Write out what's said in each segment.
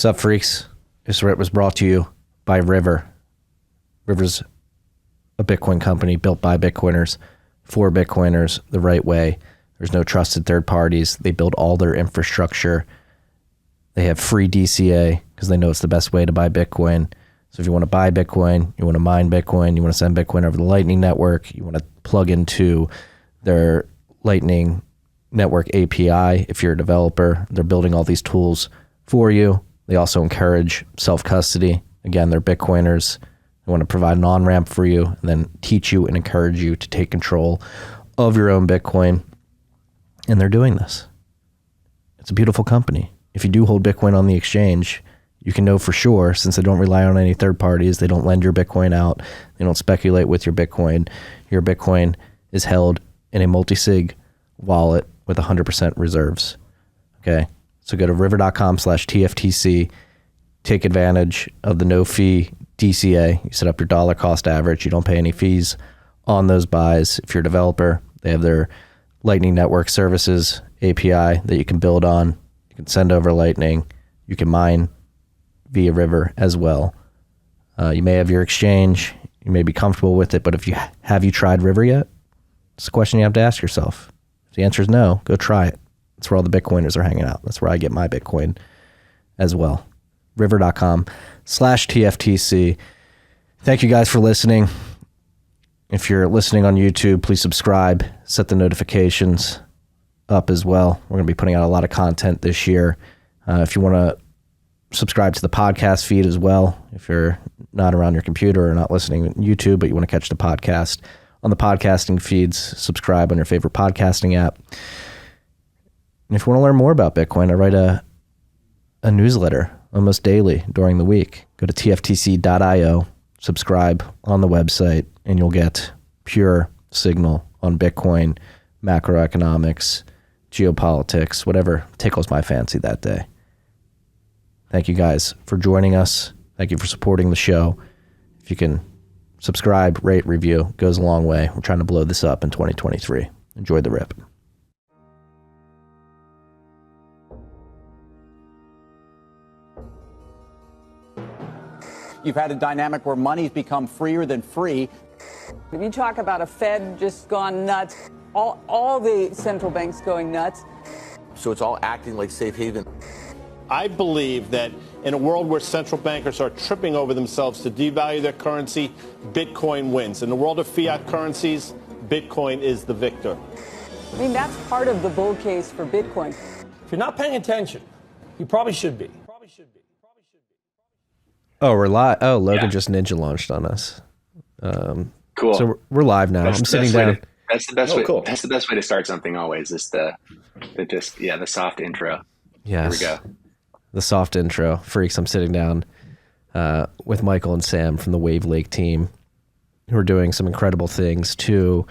What's up, freaks? This was brought to you by River. River's a Bitcoin company built by Bitcoiners for Bitcoiners the right way. There's no trusted third parties. They build all their infrastructure. They have free DCA because they know it's the best way to buy Bitcoin. So if you want to buy Bitcoin, you want to mine Bitcoin, you want to send Bitcoin over the Lightning Network, you want to plug into their Lightning Network API. If you're a developer, they're building all these tools for you. They also encourage self-custody. Again, they're Bitcoiners. They want to provide an on-ramp for you and then teach you and encourage you to take control of your own Bitcoin. And they're doing this. It's a beautiful company. If you do hold Bitcoin on the exchange, you can know for sure, since they don't rely on any third parties, they don't lend your Bitcoin out, they don't speculate with your Bitcoin. Your Bitcoin is held in a multi-sig wallet with 100% reserves. Okay? So go to river.com/TFTC, take advantage of the no-fee DCA. You set up your dollar cost average. You don't pay any fees on those buys. If you're a developer, they have their Lightning Network Services API that you can build on. You can send over Lightning. You can mine via River as well. You may have your exchange. You may be comfortable with it, but have you tried River yet? It's a question you have to ask yourself. If the answer is no, go try it. That's where all the Bitcoiners are hanging out. That's where I get my Bitcoin as well. River.com/TFTC. Thank you guys for listening. If you're listening on YouTube, please subscribe, set the notifications up as well. We're going to be putting out a lot of content this year. If you want to subscribe to the podcast feed as well, if you're not around your computer or not listening on YouTube, but you want to catch the podcast on the podcasting feeds, subscribe on your favorite podcasting app. And if you want to learn more about Bitcoin, I write a newsletter almost daily during the week. Go to tftc.io, subscribe on the website, and you'll get pure signal on Bitcoin, macroeconomics, geopolitics, whatever tickles my fancy that day. Thank you guys for joining us. Thank you for supporting the show. If you can subscribe, rate, review, goes a long way. We're trying to blow this up in 2023. Enjoy the rip. You've had a dynamic where money's become freer than free. If you talk about a Fed just gone nuts, all the central banks going nuts. So it's all acting like safe haven. I believe that in a world where central bankers are tripping over themselves to devalue their currency, Bitcoin wins. In the world of fiat currencies, Bitcoin is the victor. I mean, that's part of the bull case for Bitcoin. If you're not paying attention, you probably should be. Oh, we're live. Oh, Logan just ninja launched on us. Cool. So we're live now. I'm sitting down. That's the best way. Cool. That's the best way to start something always. Is the soft intro. Yes. Here we go. The soft intro. Freaks, I'm sitting down with Michael and Sam from the Wavlake team, who are doing some incredible things too.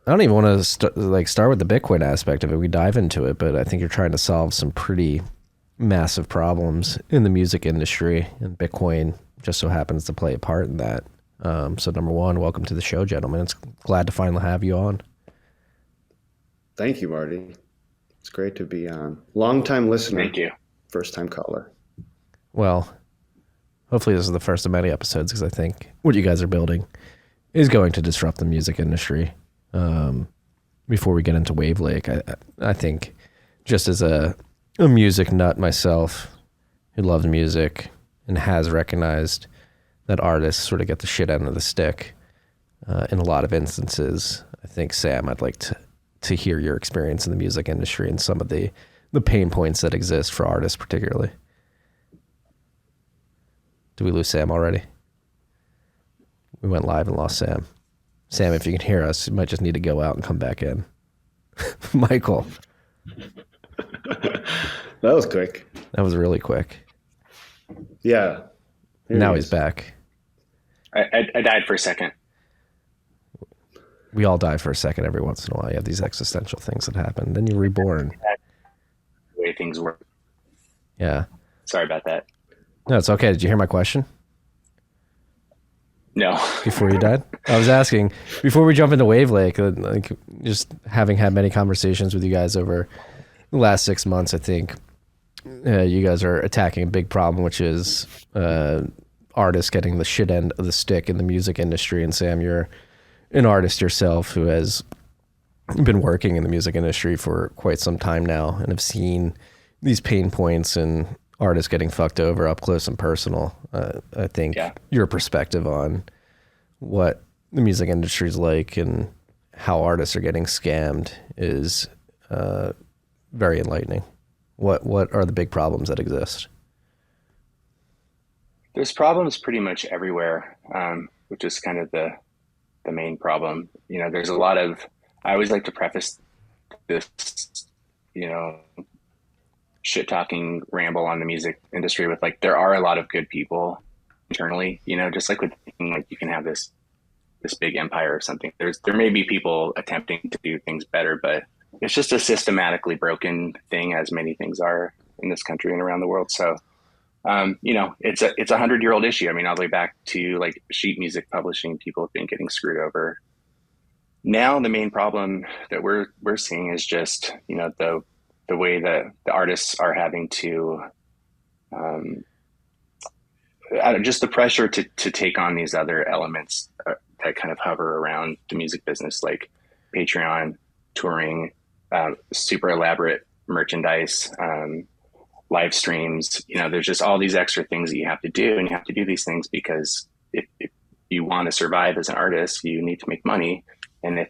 I don't even want to start with the Bitcoin aspect of it. We dive into it, but I think you're trying to solve some pretty massive problems in the music industry, and Bitcoin just so happens to play a part in that. So number one, welcome to the show, gentlemen. It's glad to finally have you on. Thank you, Marty. It's great to be on. Long-time listener. Thank you. First-time caller. Well, hopefully this is the first of many episodes, because I think what you guys are building is going to disrupt the music industry. Before we get into Wavlake, I think just as a music nut myself who loves music and has recognized that artists sort of get the shit end of the stick in a lot of instances, I think, Sam, I'd like to hear your experience in the music industry and some of the pain points that exist for artists particularly. Did we lose Sam already? We went live and lost Sam. Sam, if you can hear us, you might just need to go out and come back in. Michael. That was quick. That was really quick. Yeah. Now he's back. I died for a second. We all die for a second every once in a while. You have these existential things that happen. Then you're reborn. The way things work. Yeah. Sorry about that. No, it's okay. Did you hear my question? No. Before you died? I was asking, before we jump into Wavlake, like just having had many conversations with you guys over the last 6 months, I think you guys are attacking a big problem, which is artists getting the shit end of the stick in the music industry. And Sam, you're an artist yourself who has been working in the music industry for quite some time now and have seen these pain points and artists getting fucked over up close and personal. I think your perspective on what the music industry is like and how artists are getting scammed is very enlightening. What are the big problems that exist? There's problems pretty much everywhere, which is kind of the main problem. You know, there's a lot of, I always like to preface this, you know, shit talking ramble on the music industry with like, there are a lot of good people internally, you know, just like with like you can have this big empire or something. There may be people attempting to do things better, but it's just a systematically broken thing, as many things are in this country and around the world. So, you know, it's a 100-year-old issue. I mean, all the way back to like sheet music publishing, people have been getting screwed over. Now, the main problem that we're seeing is just, you know, the way that the artists are having to, just the pressure to take on these other elements that kind of hover around the music business, like Patreon, touring, super elaborate merchandise, live streams. You know, there's just all these extra things that you have to do, and you have to do these things because if you want to survive as an artist, you need to make money. And if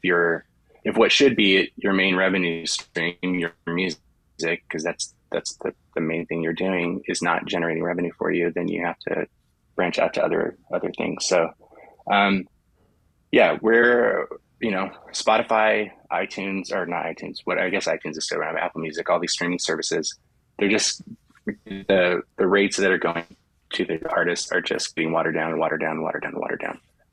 what should be your main revenue stream, your music, because that's the main thing you're doing, is not generating revenue for you, then you have to branch out to other things. So, yeah, we're, you know, Spotify, iTunes, or not iTunes, I guess iTunes is still around, Apple Music, all these streaming services, they're just, the rates that are going to the artists are just being watered down.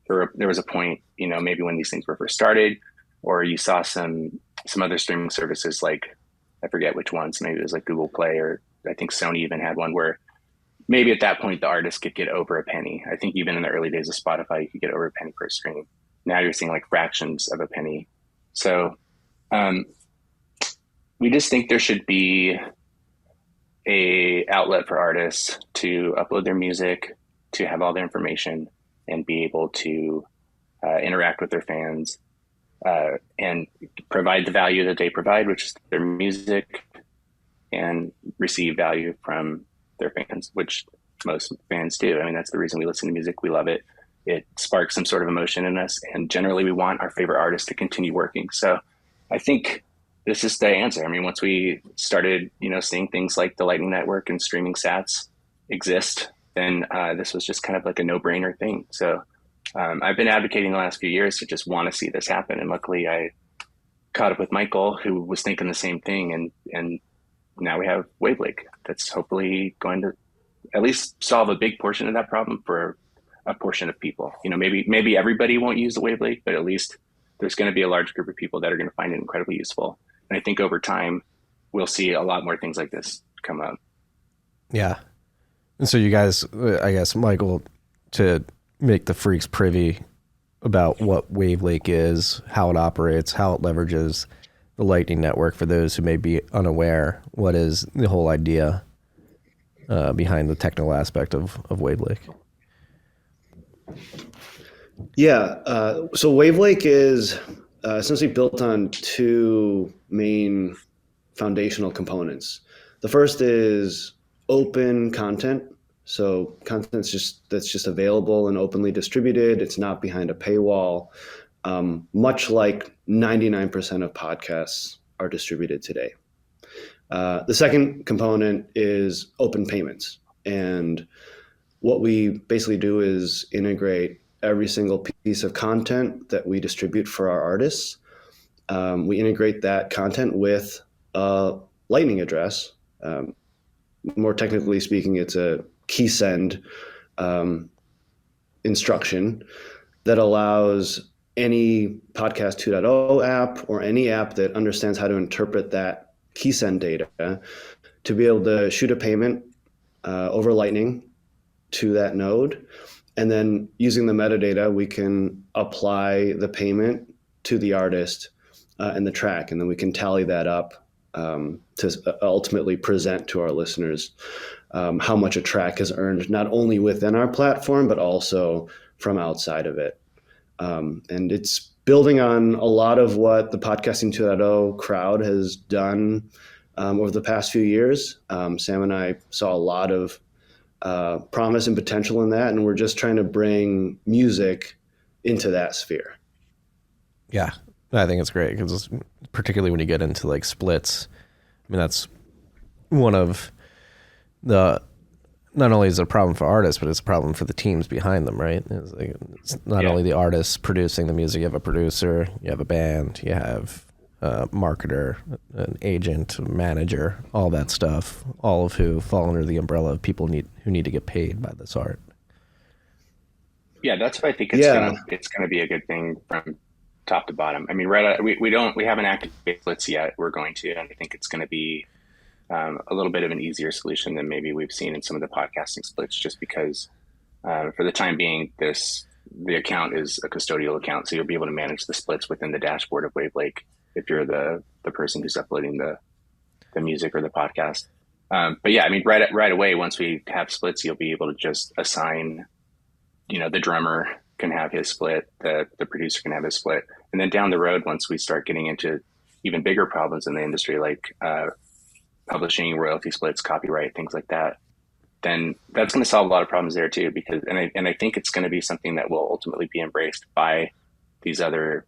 There was a point, you know, maybe when these things were first started, or you saw some other streaming services, like, I forget which ones, maybe it was like Google Play, or I think Sony even had one, where maybe at that point the artist could get over a penny. I think even in the early days of Spotify, you could get over a penny per stream. Now you're seeing like fractions of a penny. So we just think there should be a outlet for artists to upload their music, to have all their information, and be able to interact with their fans and provide the value that they provide, which is their music, and receive value from their fans, which most fans do. I mean, that's the reason we listen to music. We love it. It sparks some sort of emotion in us. And generally we want our favorite artists to continue working. So I think this is the answer. I mean, once we started, you know, seeing things like the Lightning Network and streaming sats exist, then this was just kind of like a no-brainer thing. So I've been advocating the last few years to just want to see this happen. And luckily I caught up with Michael, who was thinking the same thing. And now we have Wavlake that's hopefully going to at least solve a big portion of that problem for a portion of people. You know, maybe everybody won't use the Wavlake, but at least there's going to be a large group of people that are going to find it incredibly useful. And I think over time, we'll see a lot more things like this come up. Yeah. And so you guys, I guess, Michael, to make the freaks privy about what Wavlake is, how it operates, how it leverages the Lightning Network, for those who may be unaware, what is the whole idea behind the technical aspect of Wavlake? Yeah. So Wavlake is essentially built on two main foundational components. The first is open content. So content that's just available and openly distributed. It's not behind a paywall, much like 99% of podcasts are distributed today. The second component is open payments. And what we basically do is integrate every single piece of content that we distribute for our artists. We integrate that content with a Lightning address. More technically speaking, it's a key send instruction that allows any Podcast 2.0 app or any app that understands how to interpret that key send data to be able to shoot a payment over Lightning to that node. And then using the metadata, we can apply the payment to the artist and the track. And then we can tally that up to ultimately present to our listeners how much a track has earned, not only within our platform, but also from outside of it. And it's building on a lot of what the Podcasting 2.0 crowd has done over the past few years. Sam and I saw a lot of promise and potential in that, and we're just trying to bring music into that sphere. Yeah, I think it's great because particularly when you get into like splits, I mean, that's one of the, not only is it a problem for artists, but it's a problem for the teams behind them, right? It's not only the artists producing the music, you have a producer, you have a band, you have a marketer, an agent, a manager, all that stuff, all of who fall under the umbrella of people who need to get paid by this art. Yeah, that's why I think it's gonna be a good thing from top to bottom. I mean, we haven't activated splits yet. We're going to, and I think it's going to be a little bit of an easier solution than maybe we've seen in some of the podcasting splits, just because for the time being, the account is a custodial account, so you'll be able to manage the splits within the dashboard of Wavlake if you're the person who's uploading the music or the podcast. But yeah, I mean, right away, once we have splits, you'll be able to just assign, the drummer can have his split, the producer can have his split. And then down the road, once we start getting into even bigger problems in the industry, like publishing, royalty splits, copyright, things like that, then that's going to solve a lot of problems there too. Because, and I think it's going to be something that will ultimately be embraced by these other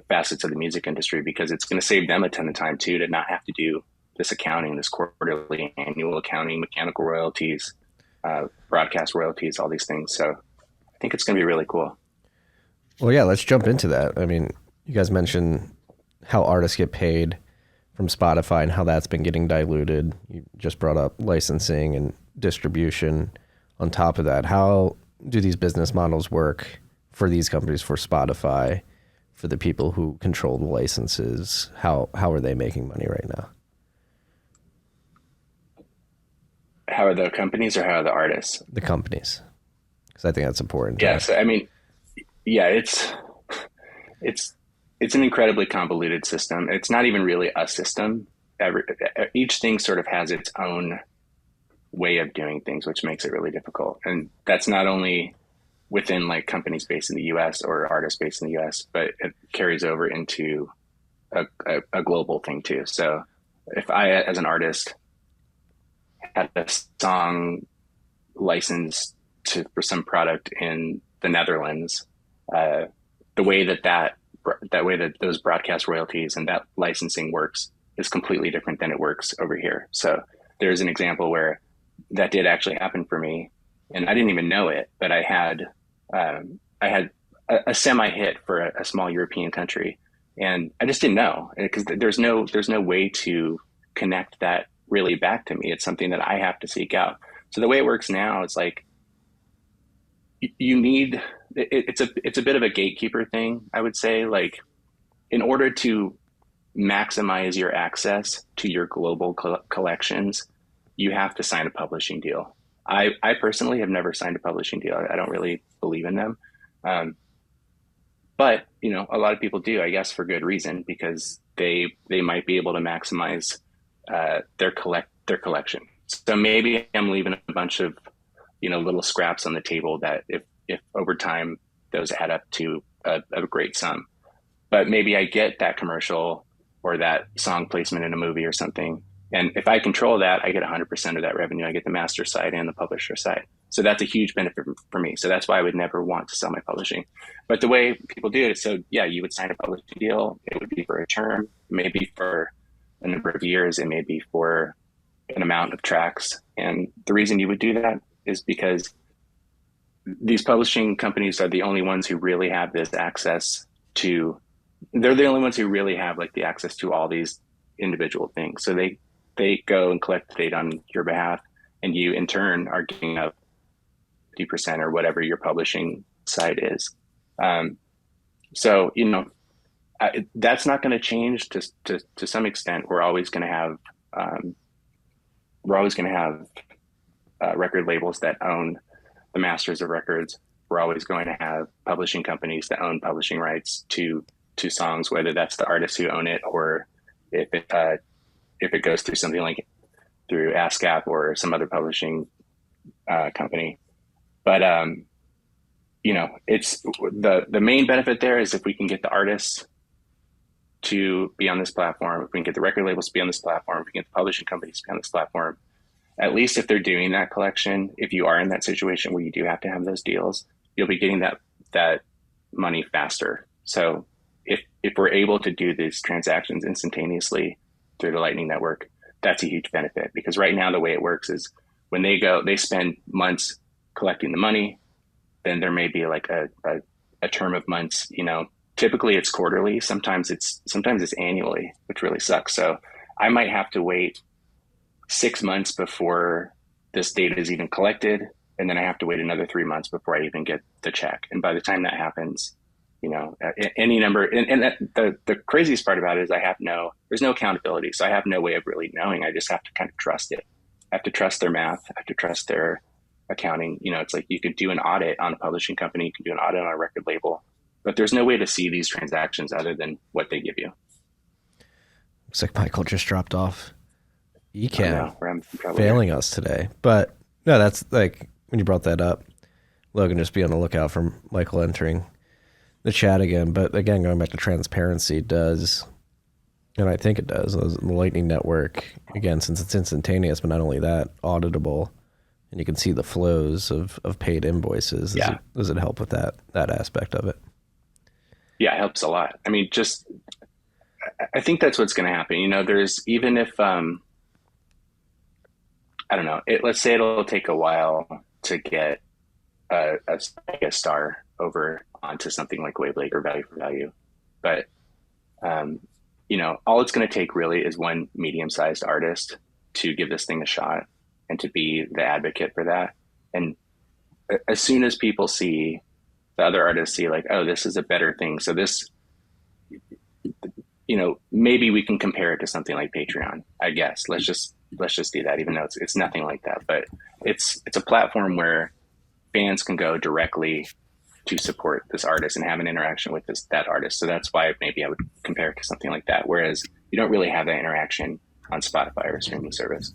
facets of the music industry, because it's going to save them a ton of time too, to not have to do this accounting, this quarterly, annual accounting, mechanical royalties, broadcast royalties, all these things. So I think it's going to be really cool. Well, yeah, let's jump into that. I mean, you guys mentioned how artists get paid from Spotify and how that's been getting diluted. You just brought up licensing and distribution on top of that. How do these business models work for these companies, for Spotify, for the people who control the licenses? How are they making money right now? How are the companies or how are the artists? The companies. Because I think that's important. Yeah, so I mean, yeah, it's an incredibly convoluted system. It's not even really a system. Each thing sort of has its own way of doing things, which makes it really difficult. And that's not only within like companies based in the US or artists based in the US, but it carries over into a global thing too. So if I, as an artist, had a song licensed for some product in the Netherlands, the way that those broadcast royalties and that licensing works is completely different than it works over here. So there's an example where that did actually happen for me, and I didn't even know it, but I had a semi-hit for a small European country, and I just didn't know, because there's no way to connect that really back to me. It's something that I have to seek out. So the way it works now, it's like it's a bit of a gatekeeper thing, I would say. Like, in order to maximize your access to your global collections, you have to sign a publishing deal. I personally have never signed a publishing deal. I don't really believe in them. But, a lot of people do, I guess, for good reason, because they might be able to maximize their collection. So maybe I'm leaving a bunch of, little scraps on the table that if over time those add up to a great sum. But maybe I get that commercial or that song placement in a movie or something. And if I control that, I get 100% of that revenue. I get the master side and the publisher side. So that's a huge benefit for me. So that's why I would never want to sell my publishing. But the way people do it is, so yeah, you would sign a publishing deal. It would be for a term, maybe for a number of years, and maybe for an amount of tracks. And the reason you would do that is because these publishing companies are the only ones who really have this access to, they're the only ones who really have like the access to all these individual things. So they go and collect the data on your behalf, and you in turn are giving up 50% or whatever your publishing side is. So, that's not going to change to some extent. We're always going to have record labels that own the masters of records. We're always going to have publishing companies that own publishing rights to songs, whether that's the artists who own it or if if it goes through something like through ASCAP or some other publishing company. But it's the main benefit there is if we can get the artists to be on this platform, if we can get the record labels to be on this platform, if we can get the publishing companies to be on this platform, at least if they're doing that collection, if you are in that situation where you do have to have those deals, you'll be getting that money faster. So if we're able to do these transactions instantaneously through the Lightning Network, that's a huge benefit, because right now the way it works is when they spend months collecting the money, then there may be like a term of months, typically it's quarterly. Sometimes it's annually, which really sucks. So I might have to wait 6 months before this data is even collected. And then I have to wait another 3 months before I even get the check. And by the time that happens, any number, and the craziest part about it is there's no accountability. So I have no way of really knowing. I just have to kind of trust it. I have to trust their math. I have to trust their accounting. It's like you could do an audit on a publishing company, you can do an audit on a record label, but there's no way to see these transactions other than what they give you. Looks like Michael just dropped off. We're failing us today. But no, that's like when you brought that up, Logan, just be on the lookout for Michael entering the chat again. But again, going back to transparency does, and I think it does, the Lightning Network, again, since it's instantaneous, but not only that, auditable, and you can see the flows of paid invoices. Does it help with that aspect of it? Yeah, it helps a lot. I mean, I think that's what's going to happen. There's, even if, I don't know, let's say it'll take a while to get a star over onto something like Wavlake or Value for Value. But, all it's going to take really is one medium-sized artist to give this thing a shot and to be the advocate for that. And as soon as people see, the other artists see like, oh, this is a better thing. So this, maybe we can compare it to something like Patreon, I guess. Let's just do that, even though it's nothing like that. But it's a platform where fans can go directly to support this artist and have an interaction with that artist. So that's why maybe I would compare it to something like that. Whereas you don't really have that interaction on Spotify or a streaming service.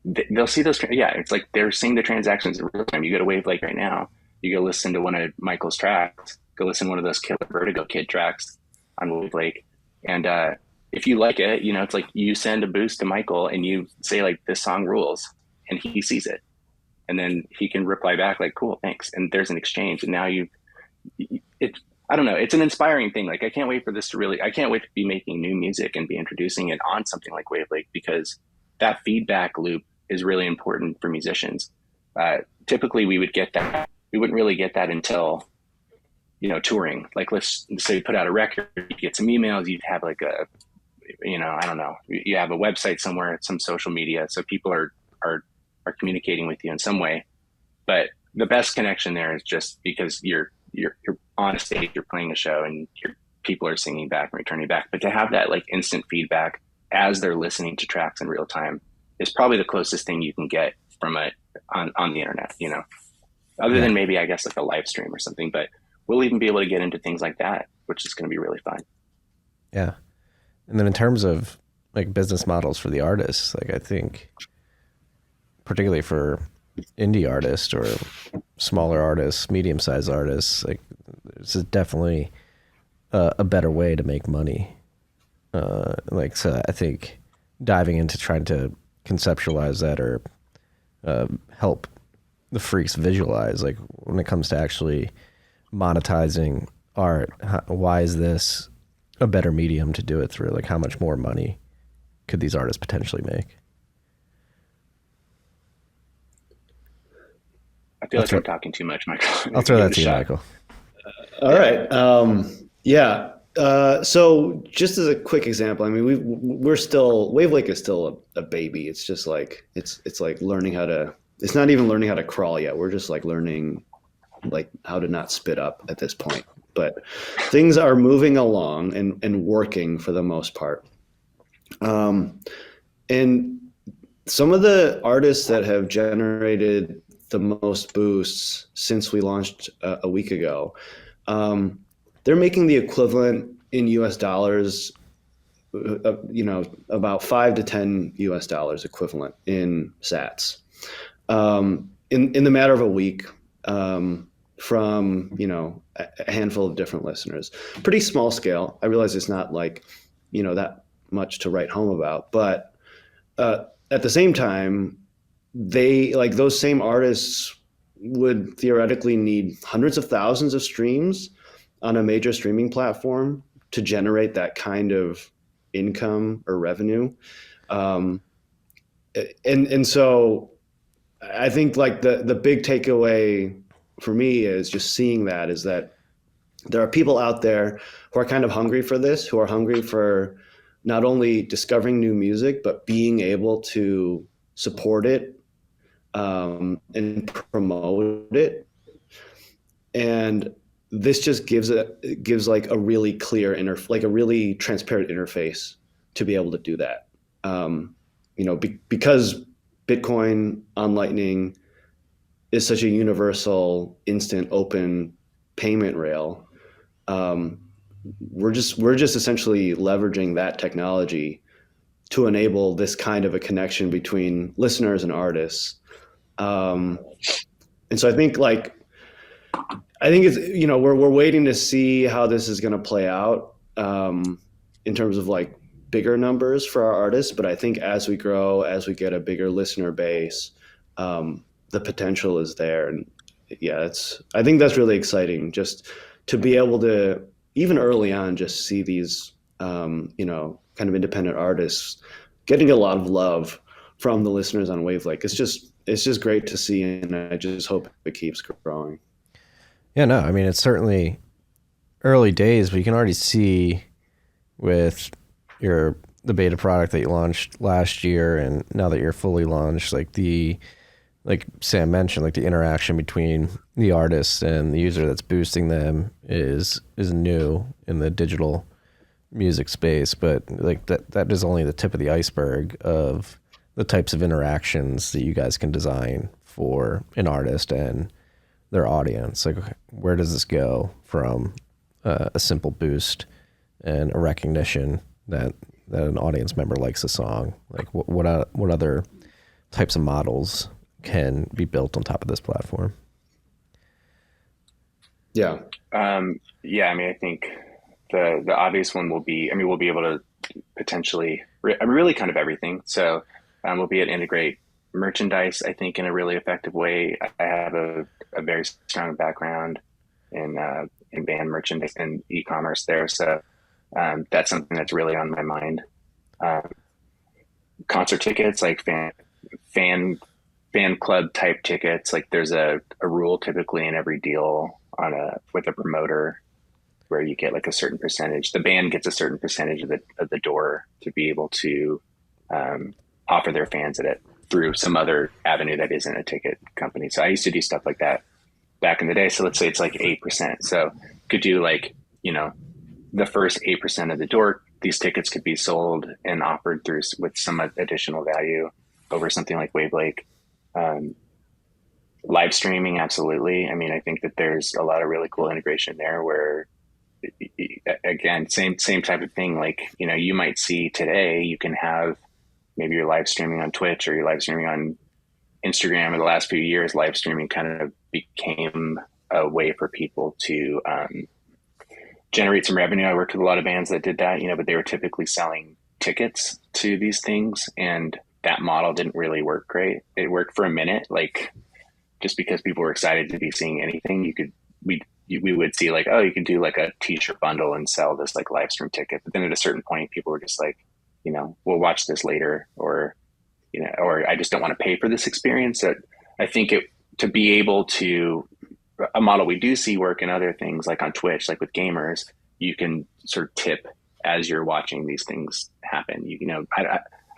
They'll see those. It's like they're seeing the transactions in real time. You go to Wavlake right now, you go listen to one of Michael's tracks, go listen to one of those Killer Vertigo Kid tracks on Wavlake. And if you like it, it's like you send a boost to Michael and you say like, this song rules, and he sees it. And then he can reply back like, cool, thanks. And there's an exchange. And now I don't know. It's an inspiring thing. Like, I can't wait to be making new music and be introducing it on something like Wavlake, because that feedback loop is really important for musicians. Typically we wouldn't really get that until, touring. Like, let's say you put out a record, you get some emails, you'd have like I don't know, you have a website somewhere, some social media. So people are communicating with you in some way, but the best connection there is just because you're on a stage, you're playing a show, and people are singing back and returning back. But to have that like instant feedback as they're listening to tracks in real time is probably the closest thing you can get from on the internet, other than maybe, I guess, like a live stream or something. But we'll even be able to get into things like that, which is going to be really fun. Yeah. And then in terms of like business models for the artists, like I think particularly for indie artists or smaller artists, medium-sized artists, like this is definitely a better way to make money. So I think diving into trying to conceptualize that or help the freaks visualize, like when it comes to actually monetizing art, why is this a better medium to do it through? Like, how much more money could these artists potentially make? I feel like I'm talking too much, Michael. I'll throw that to you, Michael. All right. So just as a quick example, I mean, Wavlake is still a baby. It's just like, it's like learning it's not even learning how to crawl yet. We're just like learning like how to not spit up at this point, but things are moving along and working for the most part. And some of the artists that have generated the most boosts since we launched a week ago, they're making the equivalent in US dollars about $5 to $10 equivalent in sats, in the matter of a week, from, a handful of different listeners. Pretty small scale. I realize it's not like, that much to write home about, but at the same time, they, like, those same artists would theoretically need hundreds of thousands of streams on a major streaming platform to generate that kind of income or revenue. And so I think, like, the big takeaway for me is just seeing that is that there are people out there who are kind of hungry for this, who are hungry for not only discovering new music, but being able to support it, and promote it. And this just gives like a really clear a really transparent interface to be able to do that. Because Bitcoin on Lightning is such a universal, instant, open payment rail. We're just essentially leveraging that technology to enable this kind of a connection between listeners and artists. And so I think it's, we're waiting to see how this is going to play out, in terms of, like, bigger numbers for our artists. But I think as we grow, as we get a bigger listener base, the potential is there. And yeah, I think that's really exciting, just to be able to, even early on, just see these, kind of independent artists getting a lot of love from the listeners on Wavlake. It's just great to see, and I just hope it keeps growing. Yeah, no, I mean, it's certainly early days, but you can already see with the beta product that you launched last year, and now that you're fully launched, like Sam mentioned, like the interaction between the artist and the user that's boosting them is new in the digital music space. But like that is only the tip of the iceberg of the types of interactions that you guys can design for an artist and their audience. Like, where does this go from a simple boost and a recognition that an audience member likes a song? Like, what other types of models can be built on top of this platform? Yeah. I mean, I think the obvious one will be, we'll be able to potentially really kind of everything. So we'll be able to integrate merchandise, I think, in a really effective way. I have a very strong background in band merchandise and e-commerce there. So that's something that's really on my mind. Concert tickets, like fan club type tickets, like there's a rule typically in every deal with a promoter where you get like a certain percentage. The band gets a certain percentage of the door to be able to offer their fans it through some other avenue that isn't a ticket company. So I used to do stuff like that back in the day. So let's say it's like 8%. So could do like, the first 8% of the door, these tickets could be sold and offered through with some additional value over something like Wavlake. Live streaming, absolutely. I mean, I think that there's a lot of really cool integration there where, again, same type of thing. Like, you might see today, you can have maybe you're live streaming on Twitch or you're live streaming on Instagram. In the last few years, live streaming kind of became a way for people to generate some revenue. I worked with a lot of bands that did that, but they were typically selling tickets to these things, and that model didn't really work great. It worked for a minute, like just because people were excited to be seeing anything. We would see like, oh, you can do like a t-shirt bundle and sell this like live stream ticket. But then at a certain point, people were just like, we'll watch this later, or I just don't want to pay for this experience. So I think to be able to, a model we do see work in other things like on Twitch, like with gamers, you can sort of tip as you're watching these things happen.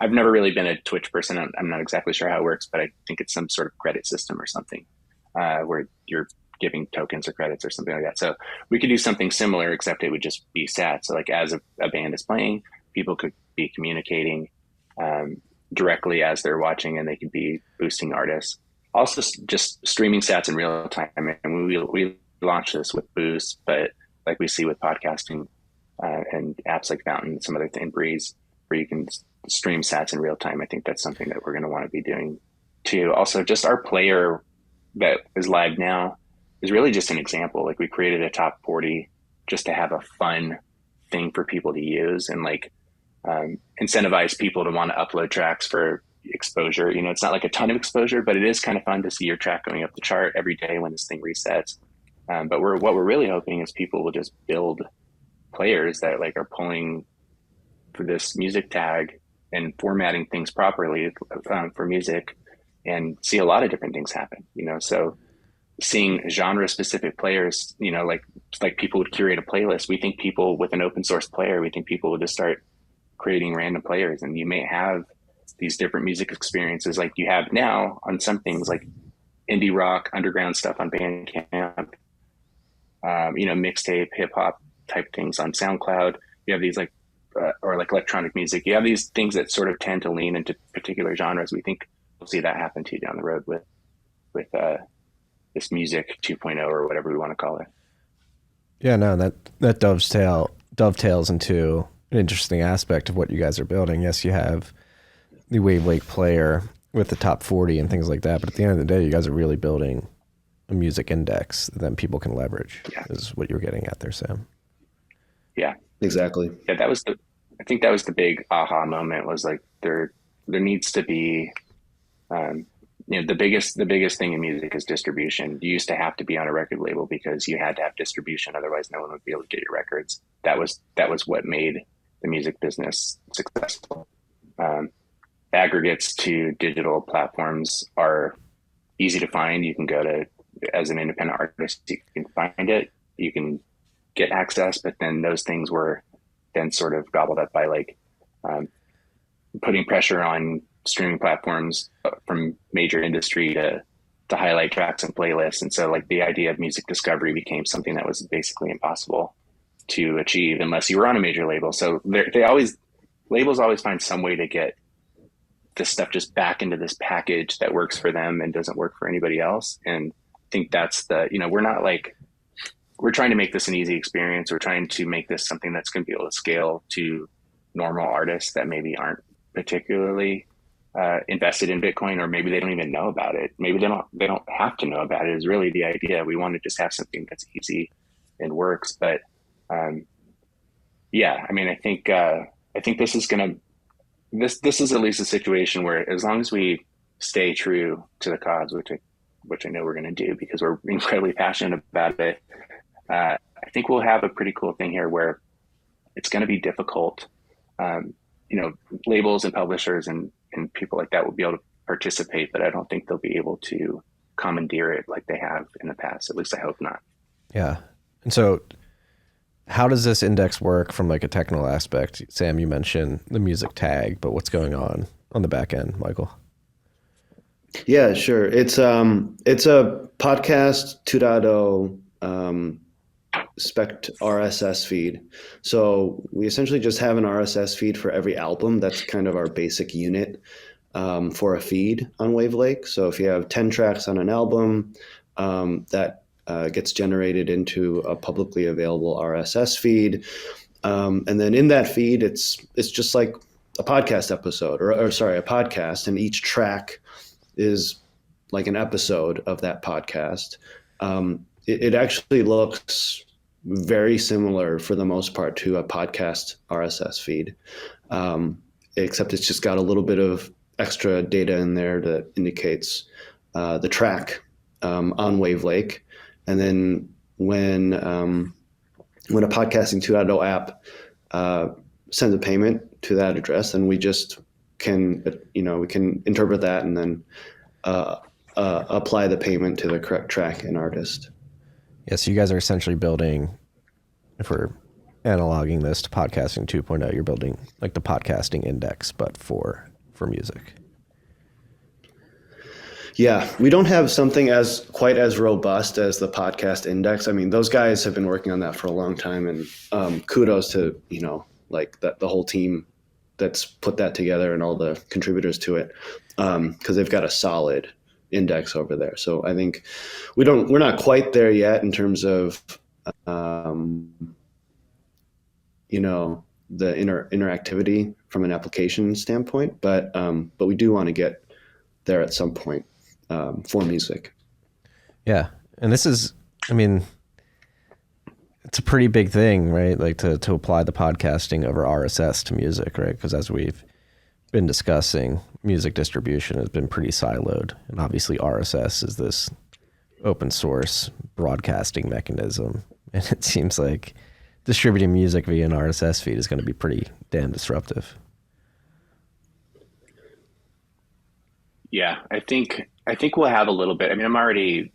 I've never really been a Twitch person. I'm not exactly sure how it works, but I think it's some sort of credit system or something where you're giving tokens or credits or something like that. So we could do something similar, except it would just be sat. So like as a band is playing, people could be communicating directly as they're watching, and they could be boosting artists. Also, just streaming sats in real time. And we launched this with Boost, but like we see with podcasting, and apps like Fountain, some other thing, Breeze, where you can stream sats in real time. I think that's something that we're going to want to be doing too. Also, just our player that is live now is really just an example. Like, we created a top 40 just to have a fun thing for people to use and like incentivize people to want to upload tracks for exposure. You know, it's not like a ton of exposure, but it is kind of fun to see your track going up the chart every day when this thing resets. But what we're really hoping is people will just build players that like are pulling for this music tag and formatting things properly for music, and see a lot of different things happen. You know, so seeing genre specific players, you know, like people would curate a playlist. We think people with an open source player, we think people will just start creating random players, and you may have these different music experiences like you have now on some things like indie rock, underground stuff on Bandcamp, you know, mixtape, hip hop type things on SoundCloud. You have these like, or like electronic music. You have these things that sort of tend to lean into particular genres. We think we'll see that happen too down the road with this music 2.0 or whatever we want to call it. Yeah, no, that dovetails into an interesting aspect of what you guys are building. Yes, you have the Wavlake player with the top 40 and things like that, but at the end of the day, you guys are really building a music index that then people can leverage. Yeah. Is what you're getting at there, Sam. Yeah, exactly. Yeah, I think that was the big aha moment, was like there needs to be, you know, the biggest thing in music is distribution. You used to have to be on a record label because you had to have distribution, otherwise no one would be able to get your records. That was what made the music business successful. Aggregates to digital platforms are easy to find. You can go to, as an independent artist, you can find it, you can get access, but then those things were then sort of gobbled up by like putting pressure on streaming platforms from major industry to highlight tracks and playlists. And so like the idea of music discovery became something that was basically impossible to achieve unless you were on a major label. So labels always find some way to get this stuff just back into this package that works for them and doesn't work for anybody else. And I think that's you know, we're trying to make this an easy experience. We're trying to make this something that's going to be able to scale to normal artists that maybe aren't particularly invested in Bitcoin, or maybe they don't even know about it. Maybe they don't have to know about it, is really the idea. We want to just have something that's easy and works. But yeah, I mean, I think this is going to, this is at least a situation where as long as we stay true to the cause, which I know we're going to do because we're incredibly passionate about it, I think we'll have a pretty cool thing here where it's going to be difficult. You know, labels and publishers and people like that will be able to participate, but I don't think they'll be able to commandeer it like they have in the past. At least I hope not. Yeah. And so how does this index work from like a technical aspect? Sam, you mentioned the music tag, but what's going on the back end, Michael? Yeah, sure. It's a podcast 2.0 spec RSS feed. So we essentially just have an RSS feed for every album. That's kind of our basic unit for a feed on Wavlake. So if you have 10 tracks on an album, that gets generated into a publicly available RSS feed. And then in that feed, it's just like a podcast episode or sorry, a podcast, and each track is like an episode of that podcast. It actually looks very similar for the most part to a podcast RSS feed, except it's just got a little bit of extra data in there that indicates the track on Wavlake. And then when a Podcasting 2.0 app sends a payment to that address, then we just can, we can interpret that and then apply the payment to the correct track and artist. Yeah, so you guys are essentially building, if we're analoging this to Podcasting 2.0, you're building like the podcasting index, but for music. Yeah, we don't have something quite as robust as the podcast index. I mean, those guys have been working on that for a long time, and kudos to, like the whole team that's put that together and all the contributors to it, because they've got a solid index over there. So I think we're not quite there yet in terms of the interactivity from an application standpoint, but we do want to get there at some point for music. Yeah. And this is, I mean, it's a pretty big thing, right? Like to apply the podcasting over RSS to music, right? Because as we've been discussing, music distribution has been pretty siloed. And obviously RSS is this open source broadcasting mechanism. And it seems like distributing music via an RSS feed is going to be pretty damn disruptive. Yeah, I think we'll have a little bit. I mean, I'm already,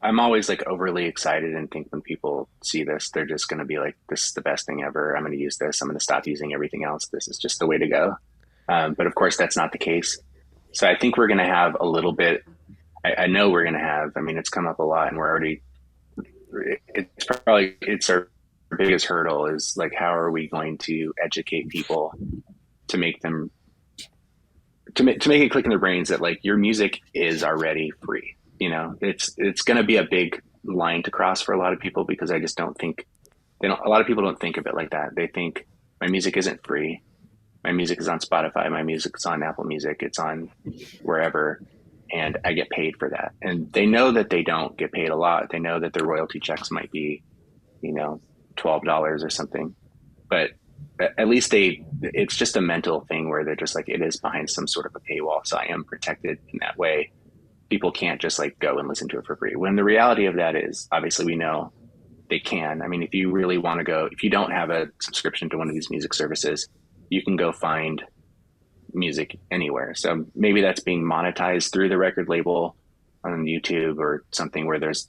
I'm always like overly excited and think when people see this, they're just going to be like, this is the best thing ever. I'm going to use this. I'm going to stop using everything else. This is just the way to go. But of course, that's not the case. So I think we're going to have a little bit. I know we're going to have. I mean, it's come up a lot, and we're already. It's our biggest hurdle is like, how are we going to educate people to make them to make it click in their brains that like your music is already free. It's going to be a big line to cross for a lot of people, because I just don't think a lot of people don't think of it like that. They think my music isn't free. My music is on Spotify. My music is on Apple Music. It's on wherever. And I get paid for that. And they know that they don't get paid a lot. They know that their royalty checks might be, $12 or something. But at least it's just a mental thing where they're just like, it is behind some sort of a paywall. So I am protected in that way. People can't just like go and listen to it for free. When the reality of that is, obviously we know they can. I mean, if you really want to go, if you don't have a subscription to one of these music services, you can go find music anywhere. So maybe that's being monetized through the record label on YouTube or something where there's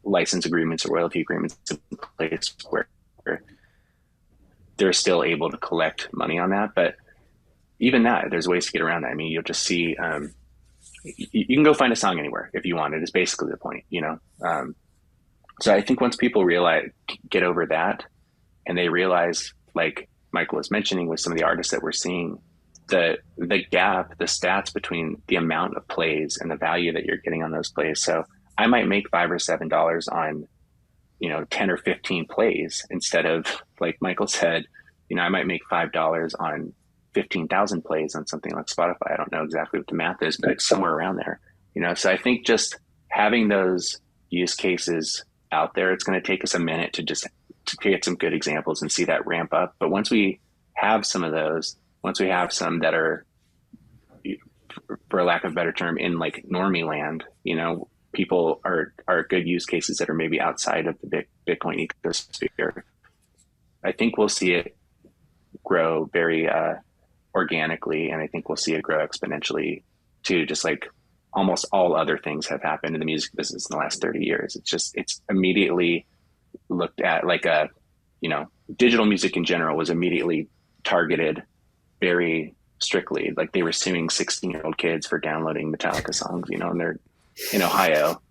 license agreements or royalty agreements in place where they're still able to collect money on that. But even that, there's ways to get around that. I mean, you'll just see, you can go find a song anywhere if you want it, is basically the point, So I think once people get over that, and they realize, like Michael was mentioning with some of the artists that we're seeing, the gap, the stats between the amount of plays and the value that you're getting on those plays. So I might make $5 or $7 on, 10 or 15 plays, instead of, like Michael said, I might make $5 on 15,000 plays on something like Spotify. I don't know exactly what the math is, but it's somewhere around there, So I think just having those use cases out there, it's going to take us a minute to get some good examples and see that ramp up. But once we have some of those, once we have some that are, for lack of a better term, in like normie land, people are good use cases that are maybe outside of the Bitcoin ecosphere. I think we'll see it grow very organically, and I think we'll see it grow exponentially too, just like almost all other things have happened in the music business in the last 30 years. It's immediately looked at like digital music in general was immediately targeted very strictly. Like they were suing 16-year-old kids for downloading Metallica songs, and they're in Ohio.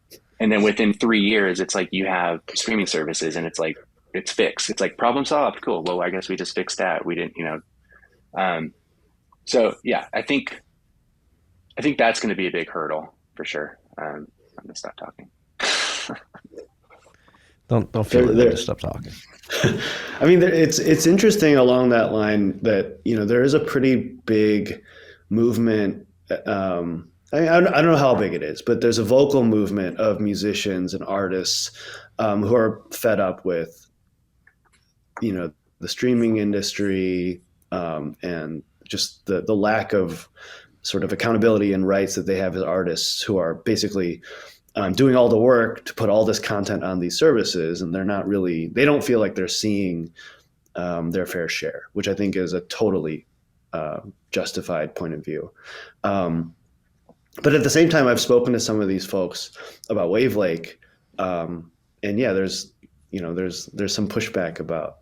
And then within 3 years, it's like you have streaming services, and it's like, it's fixed. It's like problem solved. Cool. Well, I guess we just fixed that. We didn't, so yeah, I think that's going to be a big hurdle for sure. I'm going to stop talking. Don't feel the need to stop talking. I mean, it's interesting along that line that, there is a pretty big movement. I don't know how big it is, but there's a vocal movement of musicians and artists who are fed up with, the streaming industry and just the lack of sort of accountability and rights that they have as artists, who are basically doing all the work to put all this content on these services, and they don't feel like they're seeing their fair share, which I think is a totally justified point of view. But at the same time, I've spoken to some of these folks about Wavlake, and yeah, there's some pushback about,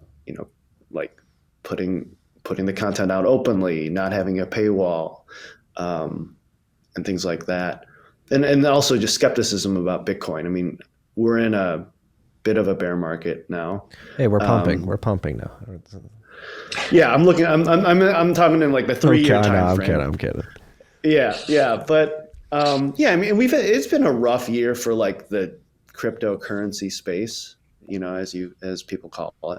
like putting the content out openly, not having a paywall, and things like that. And also just skepticism about Bitcoin. I mean, we're in a bit of a bear market now. Hey, we're pumping. We're pumping now. Yeah, I'm talking in like the 3-year time frame. I'm kidding. Yeah, but I mean, it's been a rough year for like the cryptocurrency space, as people call it.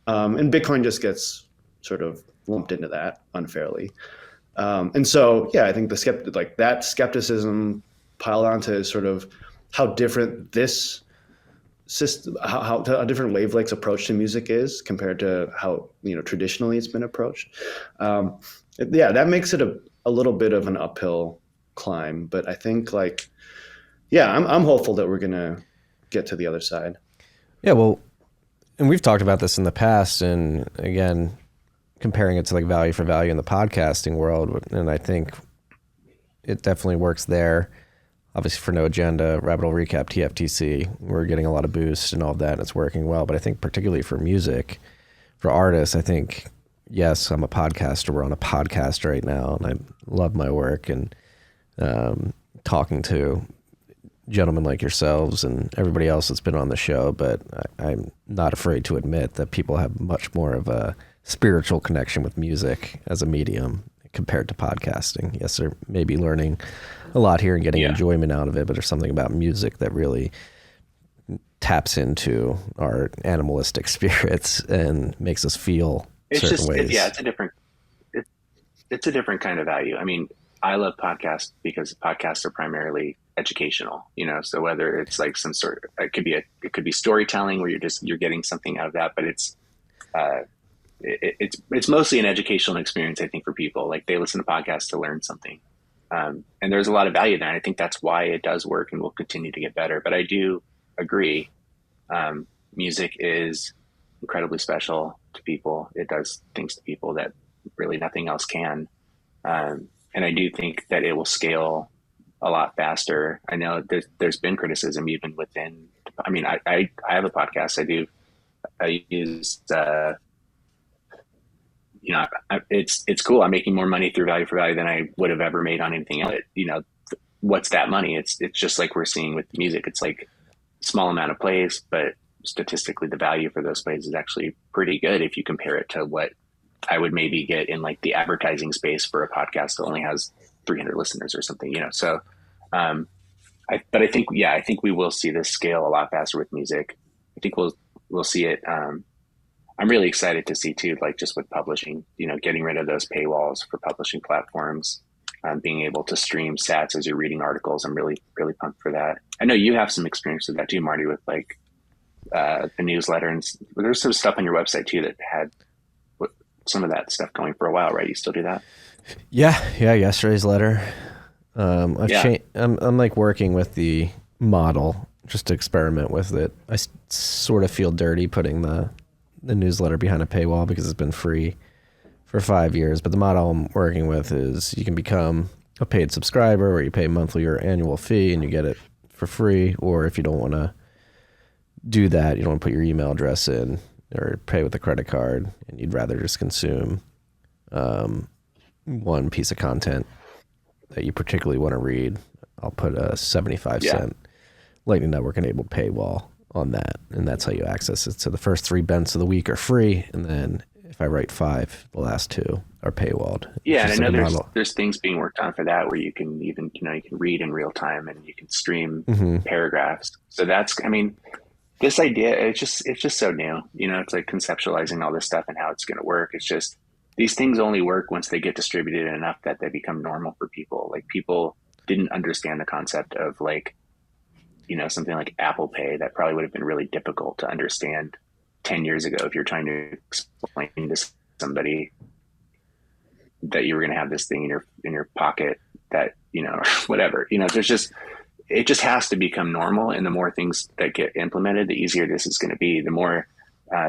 And Bitcoin just gets sort of lumped into that unfairly. And so, yeah, I think that skepticism piled onto sort of how different this system, how different Wavelake's approach to music is compared to how traditionally it's been approached. That makes it a little bit of an uphill climb, but I think I'm hopeful that we're gonna get to the other side. Yeah, well, and we've talked about this in the past, and again, comparing it to like value for value in the podcasting world, and I think it definitely works there. Obviously, for No Agenda, Rabbit Hole Recap, TFTC, we're getting a lot of boost and all of that, and it's working well. But I think particularly for music, for artists, I think, yes, I'm a podcaster. We're on a podcast right now, and I love my work, and talking to gentlemen like yourselves and everybody else that's been on the show. But I'm not afraid to admit that people have much more of a spiritual connection with music as a medium compared to podcasting. Yes, they're maybe learning a lot here and getting enjoyment out of it, but there's something about music that really taps into our animalistic spirits and makes us feel certain ways. It's a different kind of value. I mean, I love podcasts because podcasts are primarily educational, so whether it's like some sort of, it could be storytelling where you're getting something out of that, but it's mostly an educational experience, I think, for people. Like, they listen to podcasts to learn something. And there's a lot of value there. And I think that's why it does work and will continue to get better. But I do agree. Music is incredibly special to people. It does things to people that really nothing else can. And I do think that it will scale a lot faster. I know there's been criticism even within, I mean, I have a podcast. I use, it's cool. I'm making more money through value for value than I would have ever made on anything else. What's that money? It's just like we're seeing with music. It's like a small amount of plays, but statistically the value for those plays is actually pretty good if you compare it to what I would maybe get in like the advertising space for a podcast that only has 300 listeners or something, So, but I think we will see this scale a lot faster with music. I think we'll see it. I'm really excited to see too, like just with publishing, getting rid of those paywalls for publishing platforms, being able to stream sats as you're reading articles. I'm really, really pumped for that. I know you have some experience with that too, Marty, with like the newsletter, and there's some stuff on your website too that had some of that stuff going for a while, right? You still do that? Yeah. Yesterday's letter. I'm like working with the model just to experiment with it. I sort of feel dirty putting the newsletter behind a paywall because it's been free for 5 years. But the model I'm working with is you can become a paid subscriber where you pay monthly or annual fee and you get it for free. Or if you don't want to do that, you don't want to put your email address in or pay with a credit card, and you'd rather just consume one piece of content that you particularly want to read, I'll put a 75-cent Lightning Network enabled paywall on that, and that's how you access it. So the first 3 bents of the week are free, and then if I write 5, the last 2 are paywalled. Yeah, and I know there's things being worked on for that where you can even you can read in real time and you can stream paragraphs. So that's, I mean, this idea, it's just so new. It's like conceptualizing all this stuff and how it's going to work. It's just these things only work once they get distributed enough that they become normal for people. Like, people didn't understand the concept of like, something like Apple Pay. That probably would have been really difficult to understand 10 years ago if you're trying to explain to somebody that you were going to have this thing in your pocket that, whatever, it just has to become normal. And the more things that get implemented, the easier this is going to be. The more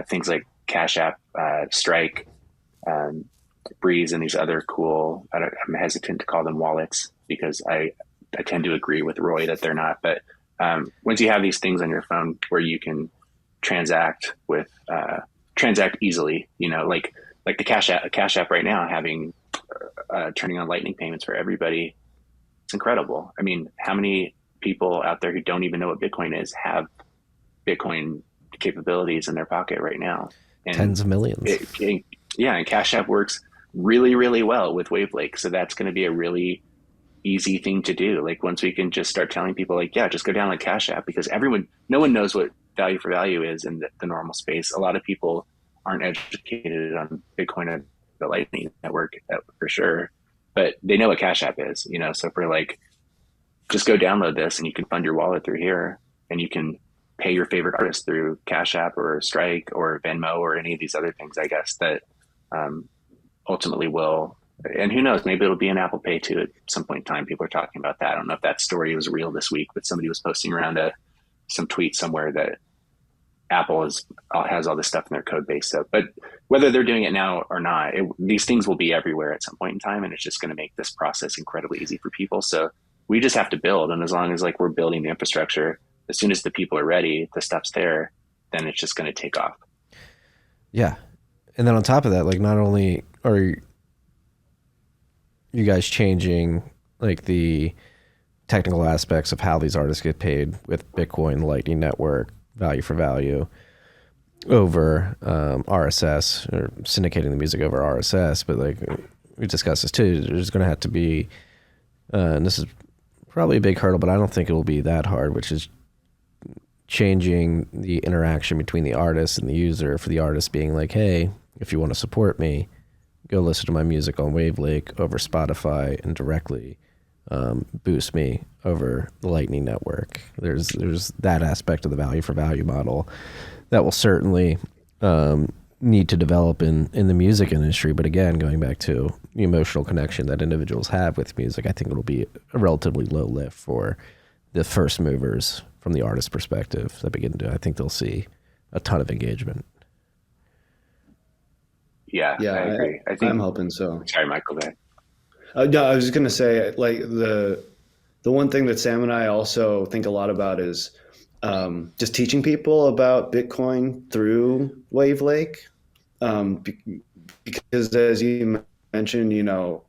things like Cash App, Strike, Breeze, and these other cool, I'm hesitant to call them wallets because I tend to agree with Roy that they're not. But once you have these things on your phone where you can transact easily, like the Cash App right now having turning on Lightning payments for everybody, it's incredible. I mean, how many people out there who don't even know what Bitcoin is have Bitcoin capabilities in their pocket right now? And tens of millions. And Cash App works really, really well with Wavlake. So that's going to be a really easy thing to do. Like, once we can just start telling people like, just go download Cash App, because no one knows what value for value is in the normal space. A lot of people aren't educated on Bitcoin and the Lightning Network for sure, but they know what Cash App is, you know. So for like, just go download this and you can fund your wallet through here, and you can pay your favorite artist through Cash App or Strike or Venmo or any of these other things, I guess, that ultimately will. And who knows, maybe it'll be an Apple Pay too at some point in time. People are talking about that. I don't know if that story was real this week, but somebody was posting around some tweet somewhere that Apple has all this stuff in their code base. So, but whether they're doing it now or not, these things will be everywhere at some point in time, and it's just going to make this process incredibly easy for people. So we just have to build, and as long as like we're building the infrastructure, as soon as the people are ready, the stuff's there, then it's just going to take off. Yeah, and then on top of that, like not only are you guys changing like the technical aspects of how these artists get paid with Bitcoin, Lightning Network, value for value over RSS, or syndicating the music over RSS, but like we discussed this too, there's going to have to be, and this is probably a big hurdle, but I don't think it will be that hard, which is changing the interaction between the artist and the user, for the artist being like, hey, if you want to support me, go listen to my music on Wavlake over Spotify and directly boost me over the Lightning Network. There's that aspect of the value for value model that will certainly need to develop in the music industry. But again, going back to the emotional connection that individuals have with music, I think it'll be a relatively low lift for the first movers from the artist perspective that begin to, I think they'll see a ton of engagement. Yeah, I agree. I think I'm hoping so. Sorry, Michael. Go ahead. No, I was just going to say, like the one thing that Sam and I also think a lot about is just teaching people about Bitcoin through Wavlake, because as you mentioned, you know,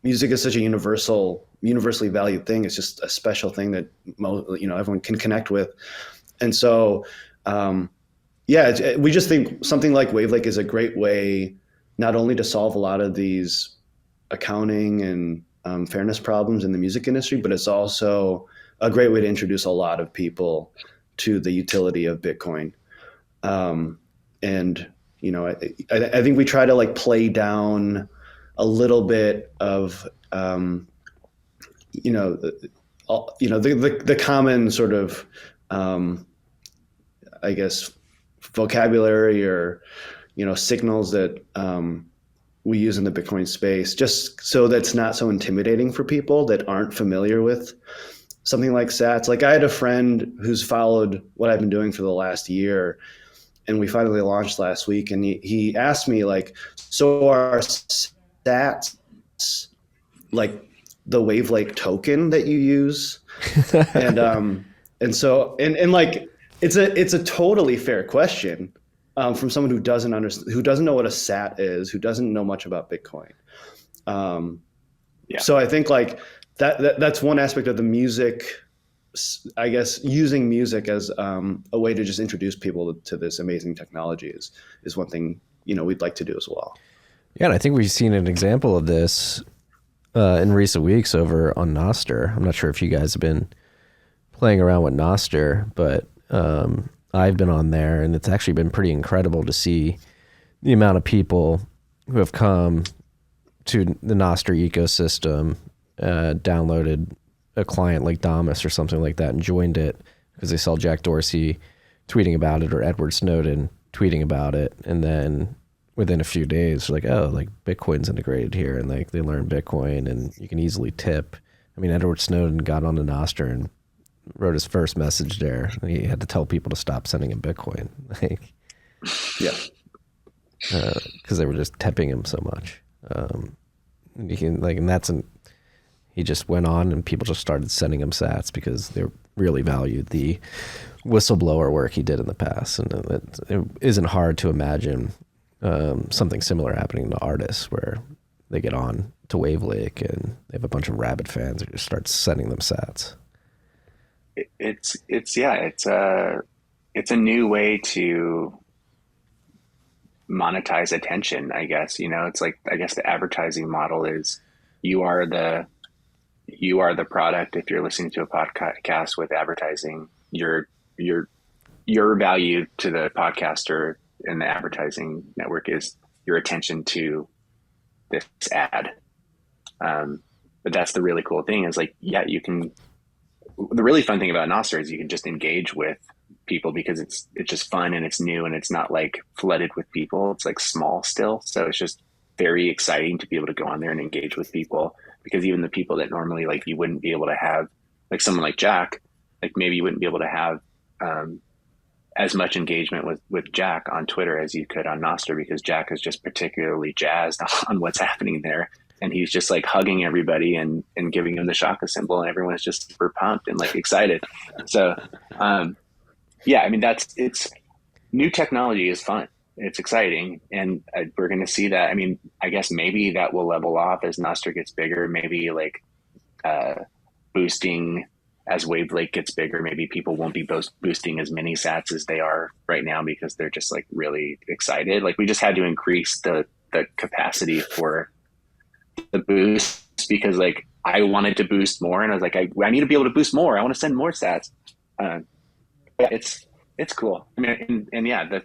music is such a universally valued thing. It's just a special thing that everyone can connect with, and so we just think something like Wavlake is a great way not only to solve a lot of these accounting and fairness problems in the music industry, but it's also a great way to introduce a lot of people to the utility of Bitcoin. And, you know, I think we try to like play down a little bit of, the common sort of, I guess, vocabulary or, you know, signals that, we use in the Bitcoin space, just so that's not so intimidating for people that aren't familiar with something like sats. Like I had a friend who's followed what I've been doing for the last year, and we finally launched last week. And he asked me like, so are sats like the Wavlake token that you use? and so like, it's a totally fair question. From someone who doesn't know what a sat is, who doesn't know much about Bitcoin. So I think like that's one aspect of the music, I guess, using music as a way to just introduce people to this amazing technology is one thing, you know, we'd like to do as well. Yeah, and I think we've seen an example of this in recent weeks over on Nostr. I'm not sure if you guys have been playing around with Nostr, but I've been on there, and it's actually been pretty incredible to see the amount of people who have come to the Nostr ecosystem, downloaded a client like Damus or something like that and joined it because they saw Jack Dorsey tweeting about it or Edward Snowden tweeting about it. And then within a few days, like, oh, like Bitcoin's integrated here, and like they learn Bitcoin and you can easily tip. I mean, Edward Snowden got on the Nostr and wrote his first message there. He had to tell people to stop sending him Bitcoin. Like, yeah. Because they were just tipping him so much. You can like, and he just went on and people just started sending him sats because they really valued the whistleblower work he did in the past. And it isn't hard to imagine something similar happening to artists where they get on to Wavlake and they have a bunch of rabid fans who just start sending them sats. It's a new way to monetize attention, I guess. You know, it's like, I guess the advertising model is you are the product. If you're listening to a podcast with advertising, your value to the podcaster in the advertising network is your attention to this ad. But that's the really cool thing is like, yeah, you can, the really fun thing about Nostr is you can just engage with people because it's just fun and it's new and it's not like flooded with people. It's like small still. So it's just very exciting to be able to go on there and engage with people, because even the people that normally like you wouldn't be able to have, like someone like Jack, like maybe you wouldn't be able to have as much engagement with Jack on Twitter as you could on Nostr, because Jack is just particularly jazzed on what's happening there. And he's just like hugging everybody and giving them the shaka symbol, and everyone's just super pumped and like excited. So, yeah, I mean, it's new technology is fun. It's exciting. And we're going to see that. I mean, I guess maybe that will level off as Nostr gets bigger, maybe like boosting as Wavlake gets bigger, maybe people won't be boosting as many sats as they are right now because they're just like really excited. Like we just had to increase the capacity for the boost because like I wanted to boost more, and I was like, I need to be able to boost more. I want to send more stats. Yeah, it's cool. I mean, and yeah,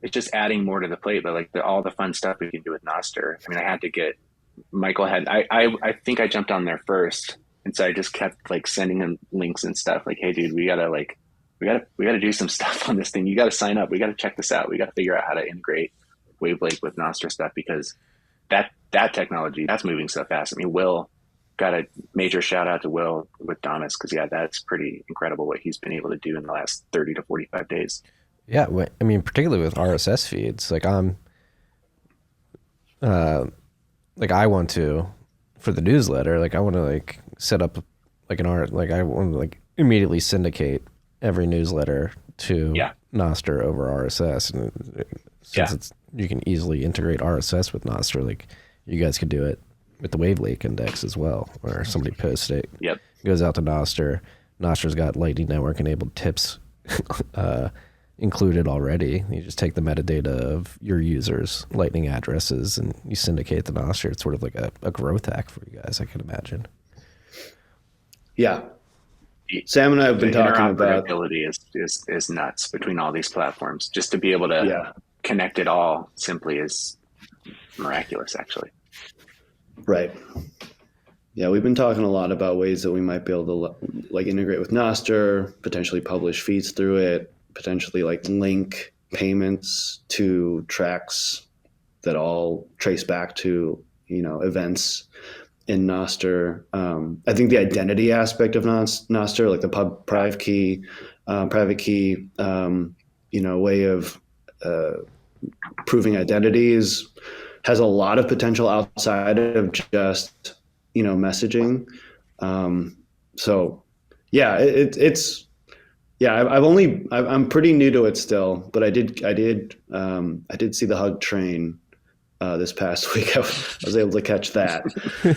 it's just adding more to the plate, but like all the fun stuff we can do with Nostr. I mean, I had to get Michael had, I think I jumped on there first. And so I just kept like sending him links and stuff like, hey dude, we gotta do some stuff on this thing. You got to sign up. We got to check this out. We got to figure out how to integrate Wavlake with Nostr stuff, because that technology, that's moving so fast. I mean, Will, got a major shout out to Will with Damas, because yeah, that's pretty incredible what he's been able to do in the last 30 to 45 days. Yeah, I mean, particularly with RSS feeds, like I want to, for the newsletter, like I want to like set up like I want to like immediately syndicate every newsletter to Nostr over RSS, and since you can easily integrate RSS with Nostr, like you guys could do it with the Wavlake index as well, where somebody posts it, goes out to Nostr. Nostr's got Lightning Network enabled tips included already. You just take the metadata of your users' Lightning addresses and you syndicate the Nostr. It's sort of like a growth hack for you guys, I can imagine. Yeah. Sam and I have been talking about interoperability is nuts between all these platforms. Just to be able to connect it all simply is miraculous, actually. Right. Yeah, we've been talking a lot about ways that we might be able to like integrate with Nostr, potentially publish feeds through it, potentially like link payments to tracks that all trace back to, events in Nostr. I think the identity aspect of Nostr, like the private key, way of proving identities, has a lot of potential outside of just, messaging. So yeah, I'm pretty new to it still, but I did see the Hug Train this past week. I was able to catch that,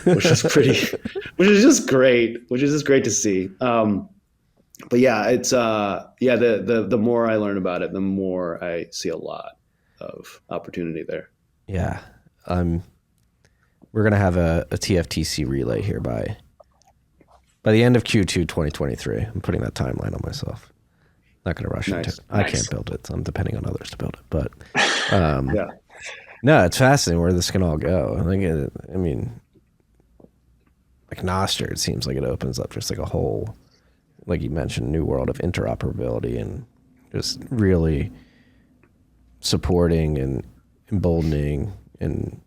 which is just great to see. But yeah, it's the more I learn about it, the more I see a lot of opportunity there. Yeah. We're going to have a TFTC relay here by the end of Q2 2023. I'm putting that timeline on myself. Not going to rush into it. I can't build it, so I'm depending on others to build it. But no, it's fascinating where this can all go. Like Nostr, it seems like it opens up just like a whole, like you mentioned, new world of interoperability and just really supporting and emboldening and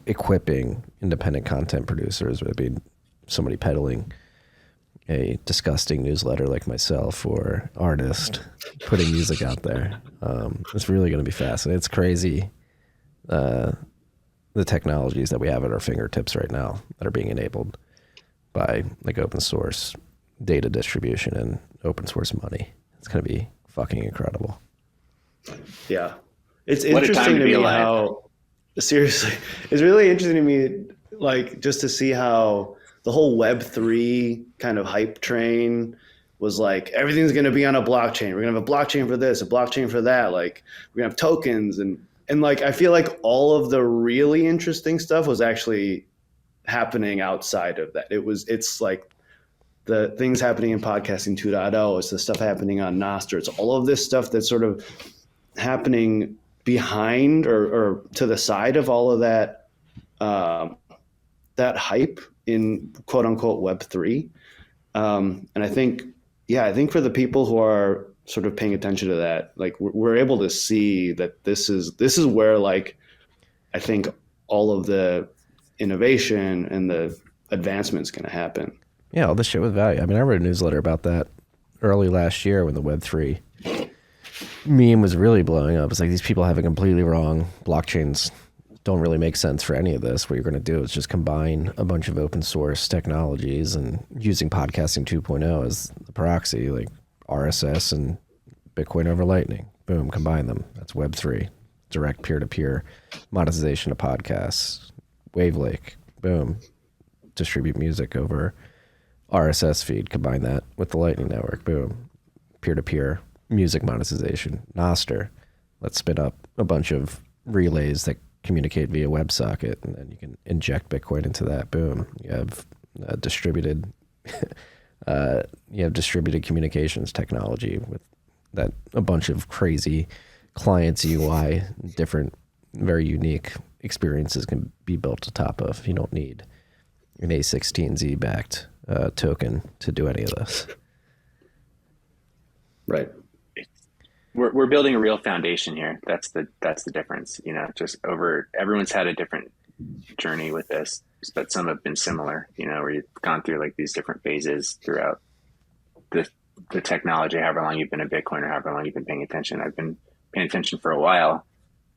equipping independent content producers. Would be somebody peddling a disgusting newsletter like myself, or artist putting music out there. It's really going to be fascinating. It's crazy the technologies that we have at our fingertips right now that are being enabled by like open source data distribution and open source money. It's going to be fucking incredible. Yeah. It's interesting to me how, seriously, it's really interesting to me, like, just to see how the whole Web3 kind of hype train was like, everything's going to be on a blockchain. We're going to have a blockchain for this, a blockchain for that. Like, we're going to have tokens. And like, I feel like all of the really interesting stuff was actually happening outside of that. It's like the things happening in podcasting 2.0. It's the stuff happening on Nostr. It's all of this stuff that's sort of happening behind or to the side of all of that, that hype in quote unquote Web3. And I think for the people who are sort of paying attention to that, like we're able to see that this is where, like, I think all of the innovation and the advancement is going to happen. Yeah, all this shit with value. I mean, I wrote a newsletter about that early last year when the Web3 meme was really blowing up. It's like, these people have it completely wrong. Blockchains don't really make sense for any of this. What you're going to do is just combine a bunch of open source technologies and using podcasting 2.0 as the proxy, like RSS and Bitcoin over Lightning. Boom, combine them. That's Web3. Direct peer-to-peer monetization of podcasts. Wavlake. Boom. Distribute music over RSS feed. Combine that with the Lightning Network. Boom. Peer-to-peer music monetization. Nostr. Let's spin up a bunch of relays that communicate via WebSocket, and then you can inject Bitcoin into that. Boom. You have distributed communications technology with that, a bunch of crazy clients UI, different, very unique experiences can be built atop of. You don't need an A16Z backed token to do any of this. Right. We're building a real foundation here. That's the difference. Just everyone's had a different journey with this, but some have been similar. Where you've gone through like these different phases throughout the technology. However long you've been a Bitcoin, or however long you've been paying attention. I've been paying attention for a while,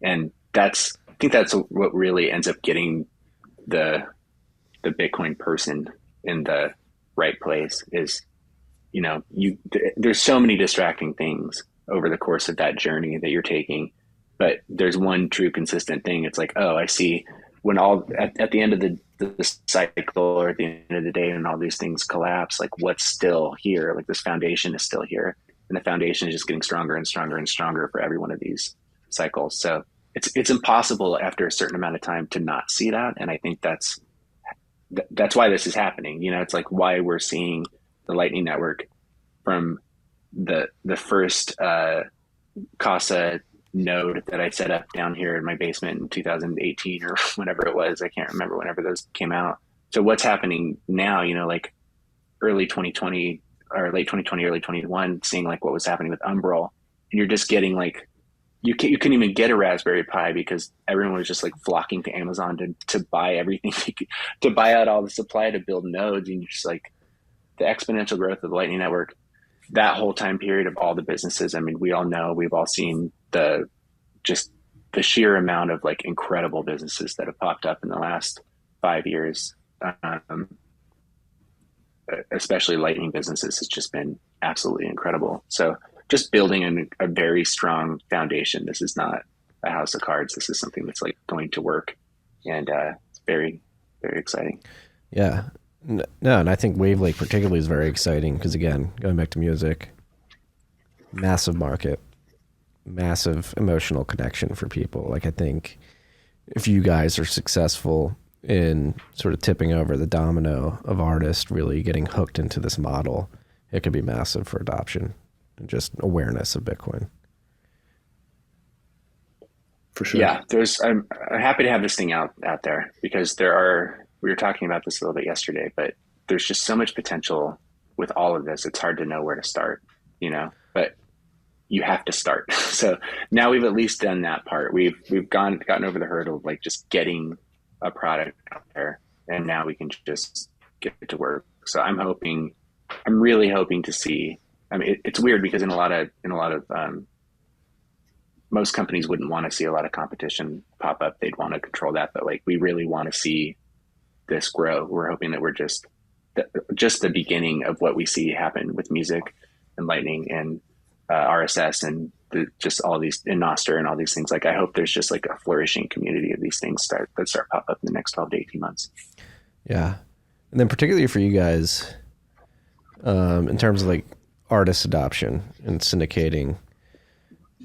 and I think that's what really ends up getting the Bitcoin person in the right place. Is there's so many distracting things over the course of that journey that you're taking, but there's one true consistent thing. It's like, oh, I see when at the end of the cycle, or at the end of the day, and all these things collapse, like what's still here, like this foundation is still here, and the foundation is just getting stronger and stronger and stronger for every one of these cycles. So it's impossible after a certain amount of time to not see that. And I think that's why this is happening. It's like why we're seeing the Lightning Network from the first Casa node that I set up down here in my basement in 2018 or whenever it was. I can't remember, whenever those came out. So what's happening now, like early 2020 or late 2020, early 2021, seeing like what was happening with Umbrel, and you're just getting like, you couldn't even get a Raspberry Pi because everyone was just like flocking to Amazon to buy everything, to buy out all the supply to build nodes. And you're just like, the exponential growth of the Lightning Network, that whole time period of all the businesses. I mean, we all know, we've all seen the sheer amount of like incredible businesses that have popped up in the last 5 years. Especially Lightning businesses has just been absolutely incredible. So just building a very strong foundation. This is not a house of cards. This is something that's like going to work, and it's very, very exciting. Yeah. No, and I think Wavlake particularly is very exciting because, again, going back to music, massive market, massive emotional connection for people. Like, I think if you guys are successful in sort of tipping over the domino of artists really getting hooked into this model, it could be massive for adoption and just awareness of Bitcoin. For sure. Yeah, I'm happy to have this thing out there, because we were talking about this a little bit yesterday, but there's just so much potential with all of this. It's hard to know where to start, but you have to start. So now we've at least done that part. We've gotten over the hurdle of like just getting a product out there, and now we can just get to work. So I'm really hoping to see, I mean, it's weird because in a lot of most companies wouldn't want to see a lot of competition pop up. They'd want to control that, but like, we really want to see this grow. We're hoping that we're just the beginning of what we see happen with music and Lightning and RSS and just all these, and Nostr and all these things. Like, I hope there's just like a flourishing community of these things start pop up in the next 12 to 18 months. Yeah. And then particularly for you guys, in terms of like artist adoption and syndicating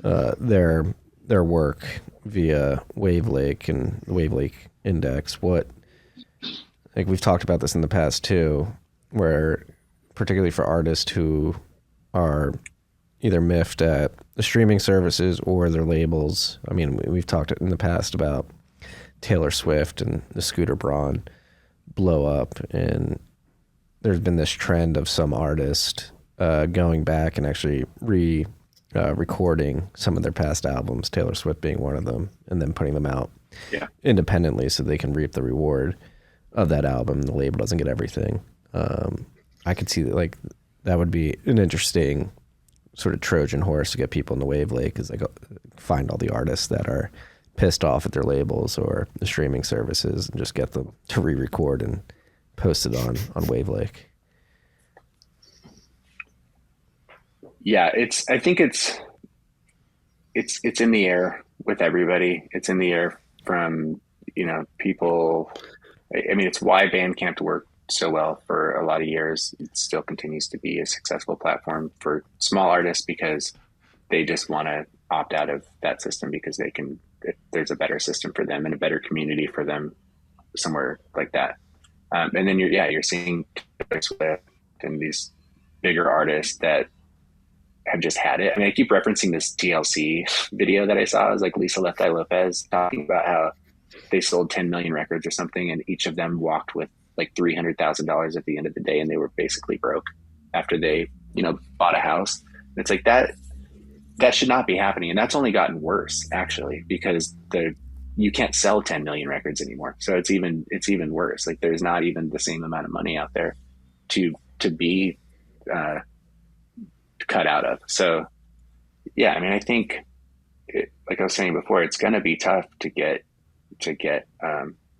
their work via Wavlake and the Wavlake Index, like we've talked about this in the past too, where particularly for artists who are either miffed at the streaming services or their labels. I mean, we've talked in the past about Taylor Swift and the Scooter Braun blow up, and there's been this trend of some artists going back and actually recording some of their past albums, Taylor Swift being one of them, and then putting them out independently so they can reap the reward of that album. The label doesn't get everything. I could see that, like, that would be an interesting sort of Trojan horse to get people in the Wavlake, is like find all the artists that are pissed off at their labels or the streaming services and just get them to re-record and post it on Wavlake. Yeah, I think it's in the air with everybody. It's in the air from, people. I mean, it's why Bandcamp worked so well for a lot of years. It still continues to be a successful platform for small artists because they just want to opt out of that system because there's a better system for them and a better community for them somewhere like that. And then you're seeing Taylor Swift and these bigger artists that have just had it. I mean, I keep referencing this TLC video that I saw. It was like Lisa Left Eye Lopez talking about how they sold 10 million records or something, and each of them walked with like $300,000 at the end of the day, and they were basically broke after they, bought a house. And it's like that should not be happening, and that's only gotten worse actually because you can't sell 10 million records anymore. So it's even worse. Like there's not even the same amount of money out there to be cut out of. So yeah, I mean, I think like I was saying before, it's going to be tough to get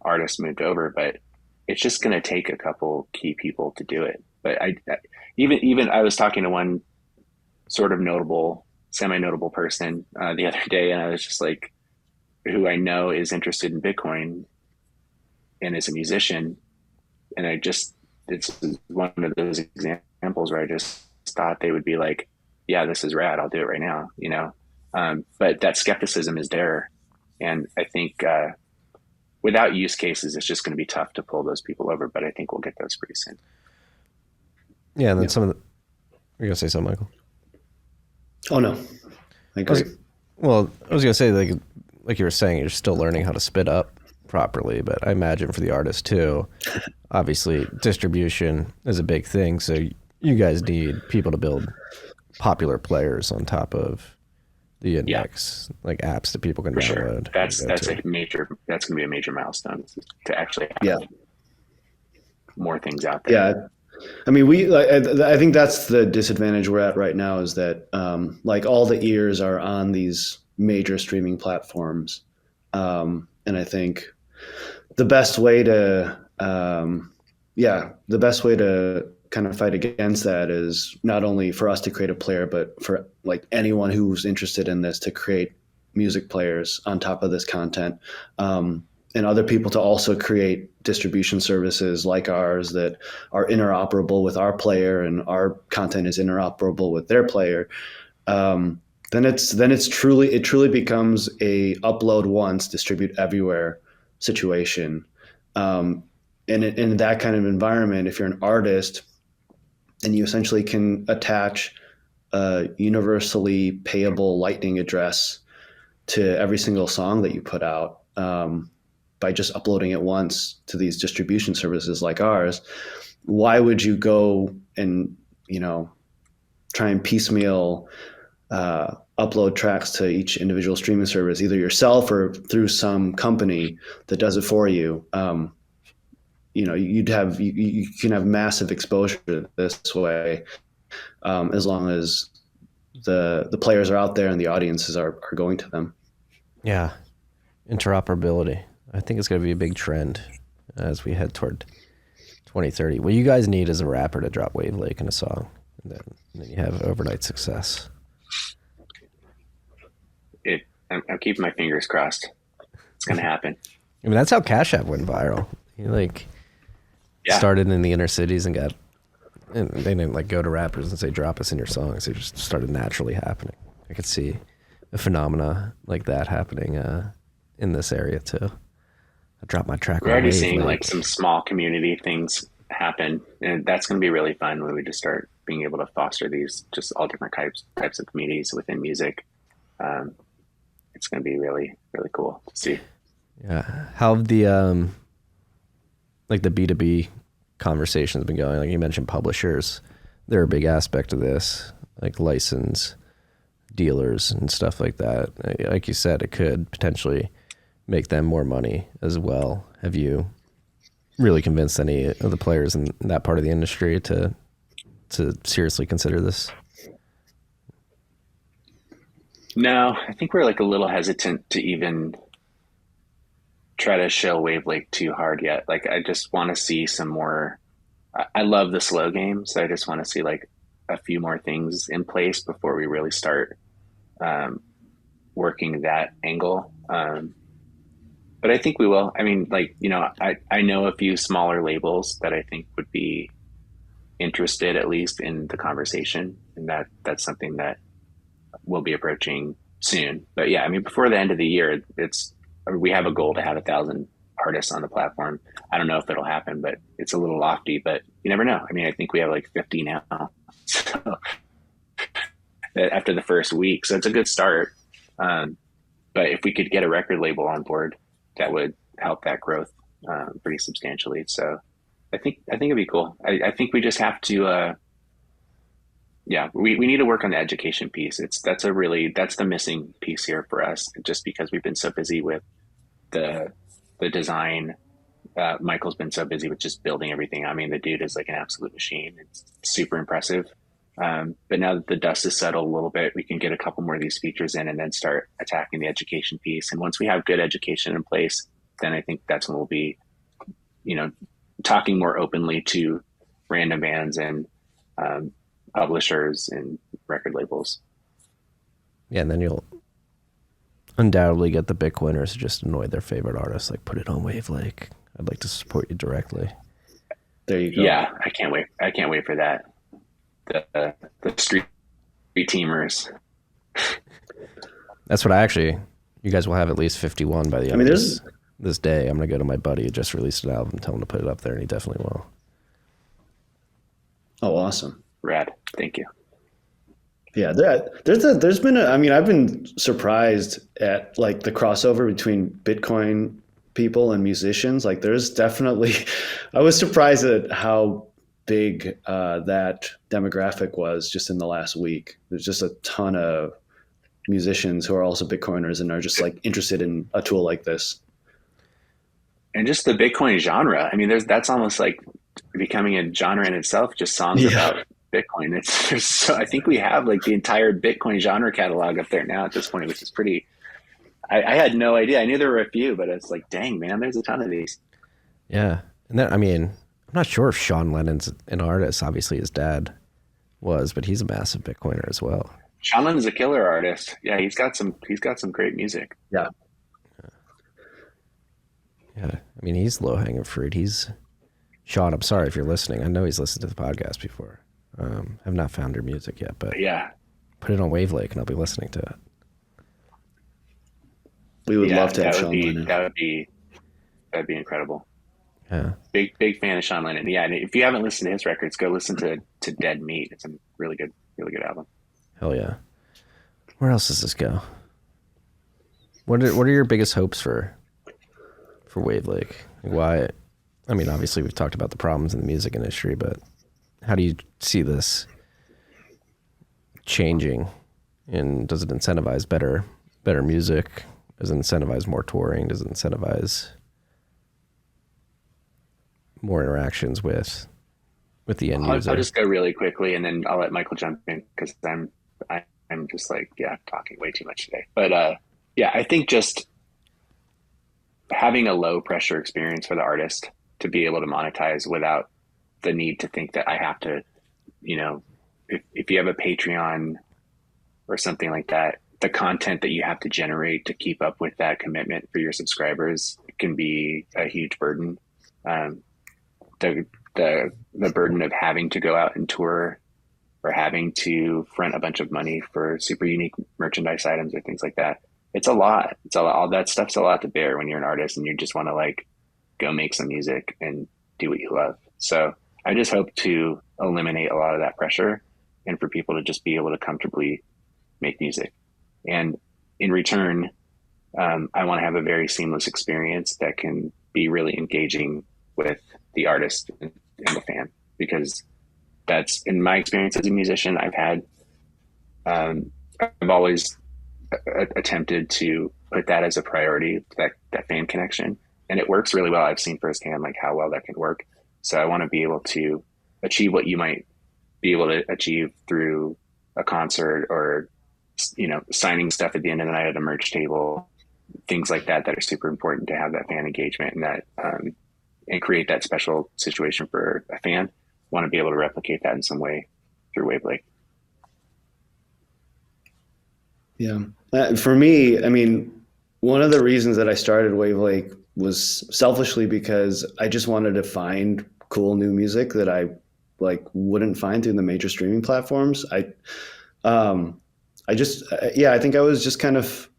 artists moved over, but it's just going to take a couple key people to do it. But I was talking to one sort of semi-notable person the other day, and I was just like, who I know is interested in Bitcoin and is a musician. And it's one of those examples where I just thought they would be like, yeah, this is rad, I'll do it right now, but that skepticism is there. And I think without use cases, it's just going to be tough to pull those people over, but I think we'll get those pretty soon. Yeah, and then some of the... You're going to say something, Michael? Oh, no. I agree. I was going to say, like you were saying, you're still learning how to spit up properly, but I imagine for the artist too, obviously distribution is a big thing. So you guys need people to build popular players on top of the index, like apps that people can download. Sure. That's going to be a major milestone to actually have more things out there. Yeah. I mean, I think that's the disadvantage we're at right now is that like all the ears are on these major streaming platforms. And I think the best way to kind of fight against that is not only for us to create a player, but for like anyone who's interested in this to create music players on top of this content, and other people to also create distribution services like ours that are interoperable with our player and our content is interoperable with their player. Then it truly becomes a upload once, distribute everywhere situation. And in that kind of environment, if you're an artist and you essentially can attach a universally payable Lightning address to every single song that you put out, by just uploading it once to these distribution services like ours, why would you go and, try and piecemeal upload tracks to each individual streaming service, either yourself or through some company that does it for you? You can have massive exposure this way, as long as the players are out there and the audiences are going to them. Yeah. Interoperability. I think it's going to be a big trend as we head toward 2030. What you guys need is a rapper to drop Wavlake in a song, and then you have overnight success. I'm keeping my fingers crossed. It's going to happen. I mean, that's how Cash App went viral. He started in the inner cities and they didn't go to rappers and say, drop us in your songs. They just started naturally happening. I could see a phenomena like that happening in this area too. I dropped my track. We're already seeing some small community things happen, and that's going to be really fun when we just start being able to foster these just all different types of communities within music. It's going to be really, really cool to see. Yeah. How have the like the B2B conversations been going? Like you mentioned publishers, they're a big aspect of this, like license dealers and stuff like that. Like you said, it could potentially make them more money as well. Have you really convinced any of the players in that part of the industry to seriously consider this? No, I think we're like a little hesitant to even try to show Wavlake too hard yet. Like I just want to see some more. I love the slow game, so I just want to see like a few more things in place before we really start working that angle. But I think we will. I mean, like, you know, I know a few smaller labels that I think would be interested at least in the conversation, and that's something that we'll be approaching soon. But yeah, I mean, before the end of the year, we have a goal to have 1,000 artists on the platform. I don't know if it'll happen, but it's a little lofty, but you never know. I mean, I think we have like 50 now. So after the first week, so it's a good start. But if we could get a record label on board, that would help that growth pretty substantially. So I think it'd be cool. I think we just have to, we need to work on the education piece. That's the missing piece here for us, just because we've been so busy with the design. Michael's been so busy with just building everything. I mean, the dude is like an absolute machine. It's super impressive. But now that the dust has settled a little bit, we can get a couple more of these features in and then start attacking the education piece. And once we have good education in place, then I think that's when we'll be, you know, talking more openly to random bands and publishers and record labels. Yeah, and then you'll undoubtedly get the Bitcoiners to just annoy their favorite artists, like put it on Wavlake. I'd like to support you directly. There you go. Yeah, I can't wait. I can't wait for that. The street teamers. That's what you guys will have at least 51 by the end of this day. I'm going to go to my buddy who just released an album, tell him to put it up there, and he definitely will. Oh, awesome. Rad. Thank you. Yeah, there's been I've been surprised at like the crossover between Bitcoin people and musicians. Like there's definitely, I was surprised at how big that demographic was just in the last week. There's just a ton of musicians who are also Bitcoiners and are just like interested in a tool like this. And just the Bitcoin genre. I mean, that's almost like becoming a genre in itself, just songs about Bitcoin. I think we have like the entire Bitcoin genre catalog up there now at this point, which is pretty, I had no idea. I knew there were a few, but it's like, dang, man, there's a ton of these. Yeah. And then, I mean, I'm not sure if Sean Lennon's an artist. Obviously his dad was, but he's a massive Bitcoiner as well. Sean Lennon's a killer artist. Yeah. He's got some great music. Yeah. Yeah. I mean, he's low hanging fruit. Sean, I'm sorry if you're listening. I know he's listened to the podcast before. I've not found your music yet, but yeah, put it on Wavlake and I'll be listening to it. We would love to have Sean Lennon. That'd be incredible. Yeah. Big fan of Sean Lennon. Yeah. And if you haven't listened to his records, go listen to Dead Meat. It's a really good album. Hell yeah. Where else does this go? What are your biggest hopes for Wavlake? Why? I mean, obviously we've talked about the problems in the music industry, but how do you see this changing? And does it incentivize better music? Does it incentivize more touring? Does it incentivize more interactions with the end user? I'll just go really quickly, and then I'll let Michael jump in because I'm just like talking way too much today. But I think just having a low pressure experience for the artist to be able to monetize without the need to think that I have to, you know, if you have a Patreon or something like that, the content that you have to generate to keep up with that commitment for your subscribers can be a huge burden. The burden of having to go out and tour or having to front a bunch of money for super unique merchandise items or things like that. It's a lot. All that stuff's a lot to bear when you're an artist and you just want to like go make some music and do what you love. So I just hope to eliminate a lot of that pressure and for people to just be able to comfortably make music. And in return, I want to have a very seamless experience that can be really engaging with the artist and the fan, because that's, in my experience as a musician, I've always attempted to put that as a priority, that fan connection, and it works really well. I've seen firsthand like how well that can work. So I want to be able to achieve what you might be able to achieve through a concert, or, you know, signing stuff at the end of the night at a merch table, things like that are super important to have that fan engagement, and that and create that special situation for a fan. Want to be able to replicate that in some way through Wavlake. Yeah. For me, I mean, one of the reasons that I started Wavlake was selfishly because I just wanted to find cool new music that I like wouldn't find through the major streaming platforms. I think I was just kind of,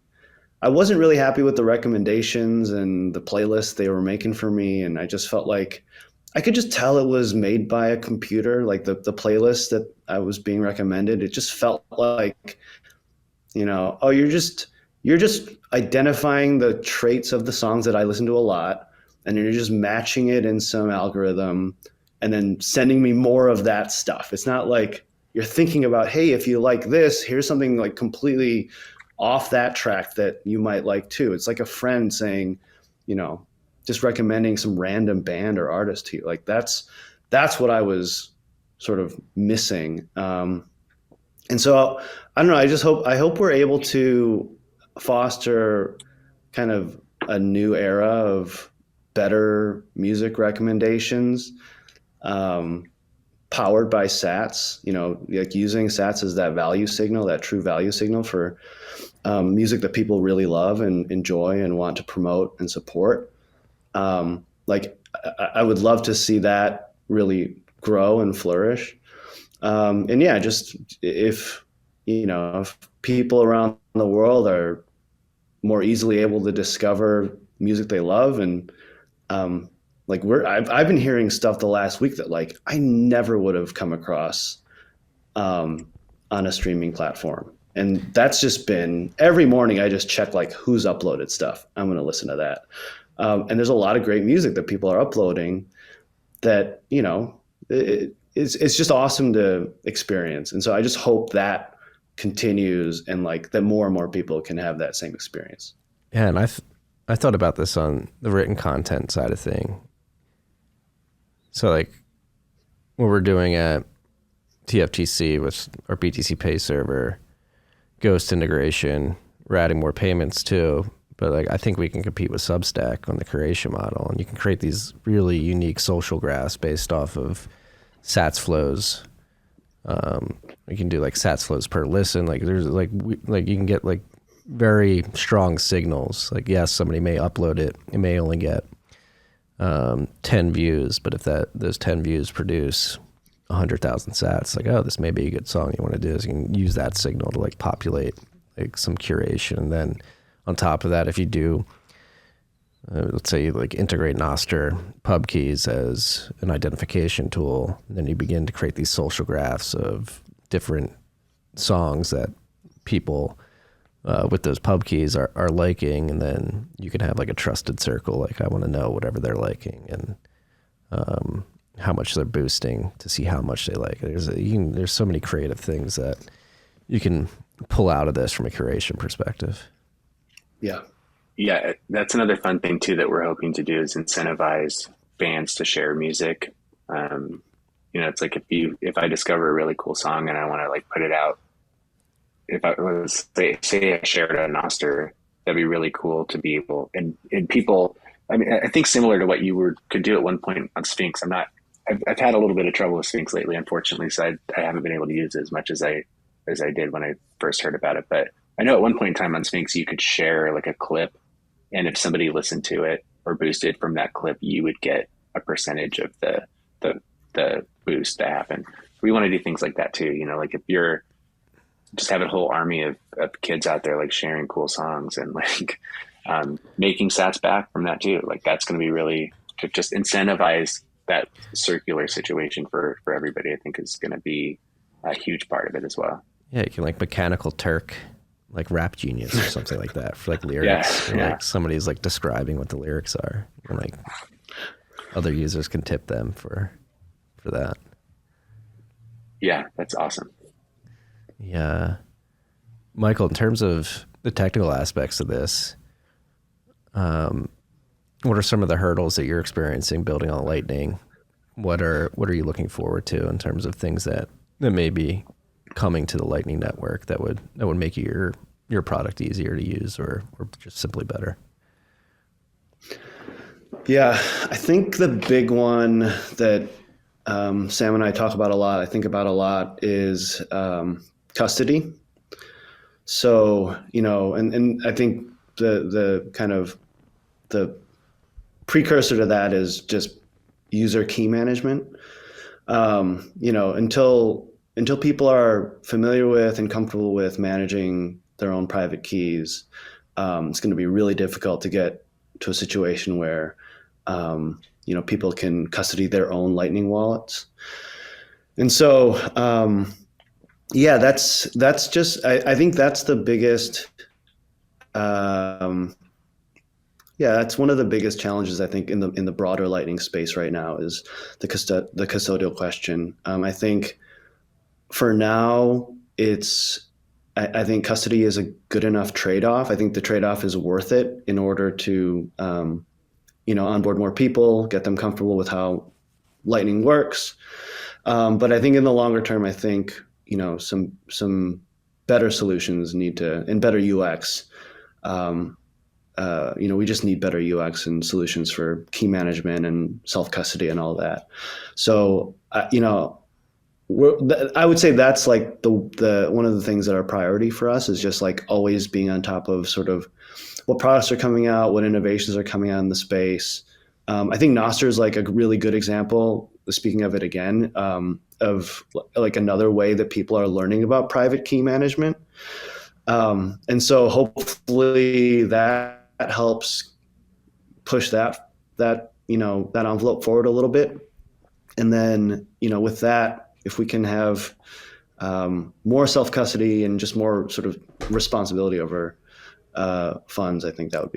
I wasn't really happy with the recommendations and the playlists they were making for me. And I just felt like I could just tell it was made by a computer, like the playlist that I was being recommended. It just felt like, you know, oh, you're just identifying the traits of the songs that I listen to a lot, and you're just matching it in some algorithm and then sending me more of that stuff. It's not like you're thinking about, hey, if you like this, here's something like completely off that track that you might like too. It's like a friend saying, you know, just recommending some random band or artist to you. Like that's what I was sort of missing. And so I don't know, I hope we're able to foster kind of a new era of better music recommendations, powered by sats, you know, like using sats as that value signal, that true value signal for music that people really love and enjoy and want to promote and support. Like I would love to see that really grow and flourish. And yeah, just if, you know, if people around the world are more easily able to discover music they love, and like I've been hearing stuff the last week that like I never would have come across on a streaming platform. And that's just been every morning I just check like who's uploaded stuff. I'm going to listen to that. And there's a lot of great music that people are uploading that, you know, it's just awesome to experience. And so I just hope that continues, and like that more and more people can have that same experience. Yeah, and I thought about this on the written content side of thing. So like what we're doing at TFTC with our BTC Pay server, Ghost integration, we're adding more payments too. But like I think we can compete with Substack on the curation model, and you can create these really unique social graphs based off of sats flows. We can do like sats flows per listen. Like there's like you can get like very strong signals. Like yes, somebody may upload it, it may only get 10 views, but if those 10 views produce 100,000 sats, like, oh, this may be a good song you want to do, is you can use that signal to like populate like some curation. And then on top of that, if you do let's say you like integrate Nostr pub keys as an identification tool, and then you begin to create these social graphs of different songs that people with those pub keys are liking, and then you can have like a trusted circle. Like I want to know whatever they're liking and how much they're boosting to see how much they like. There's so many creative things that you can pull out of this from a curation perspective. Yeah. Yeah, that's another fun thing too that we're hoping to do is incentivize bands to share music. You know, it's like if I discover a really cool song and I want to like put it out, if I was say I share it on Nostr, that'd be really cool to be able and people. I mean, I think similar to what you could do at one point on Sphinx. I've had a little bit of trouble with Sphinx lately, unfortunately, so I haven't been able to use it as much as I did when I first heard about it. But I know at one point in time on Sphinx, you could share like a clip. And if somebody listened to it or boosted from that clip, you would get a percentage of the boost to happen. We want to do things like that too. You know, like if you're just have a whole army of kids out there like sharing cool songs and like making sats back from that too. Like that's going to be really to just incentivize that circular situation for everybody, I think, is going to be a huge part of it as well. Yeah, you can like Mechanical Turk, like Rap Genius or something like that for like lyrics. Yeah. Like somebody's like describing what the lyrics are, and like other users can tip them for that. Yeah, that's awesome. Yeah. Michael, in terms of the technical aspects of this, what are some of the hurdles that you're experiencing building on Lightning? What are you looking forward to in terms of things that may be coming to the Lightning Network that would make your product easier to use or just simply better? Yeah, I think the big one that Sam and I talk about a lot, I think about a lot, is custody. So, and I think the kind of the precursor to that is just user key management. Until people are familiar with and comfortable with managing their own private keys, it's going to be really difficult to get to a situation where people can custody their own Lightning wallets. And so, that's just, I think that's the biggest, that's one of the biggest challenges, I think, in the broader Lightning space right now is the custodial question. I think for now, I think custody is a good enough trade-off. I think the trade-off is worth it in order to, onboard more people, get them comfortable with how Lightning works. But I think in the longer term, I think, some better solutions and better UX. We just need better UX and solutions for key management and self-custody and all that. So, I would say that's like the one of the things that are priority for us is just like always being on top of sort of what products are coming out, what innovations are coming out in the space. I think Nostr is like a really good example, speaking of it again, of like another way that people are learning about private key management. And so hopefully that helps push that envelope forward a little bit. And then, with that, if we can have more self-custody and just more sort of responsibility over funds, I think that would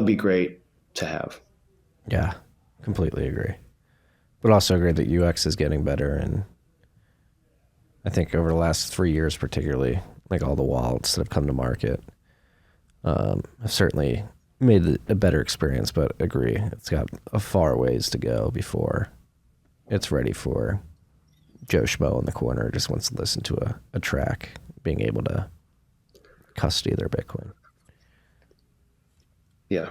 be great to have. Yeah, completely agree. But also agree that UX is getting better. And I think over the last 3 years, particularly, like all the wallets that have come to market have certainly made it a better experience, but agree, it's got a far ways to go before it's ready for Joe Schmo in the corner who just wants to listen to a track, being able to custody their Bitcoin. Yeah.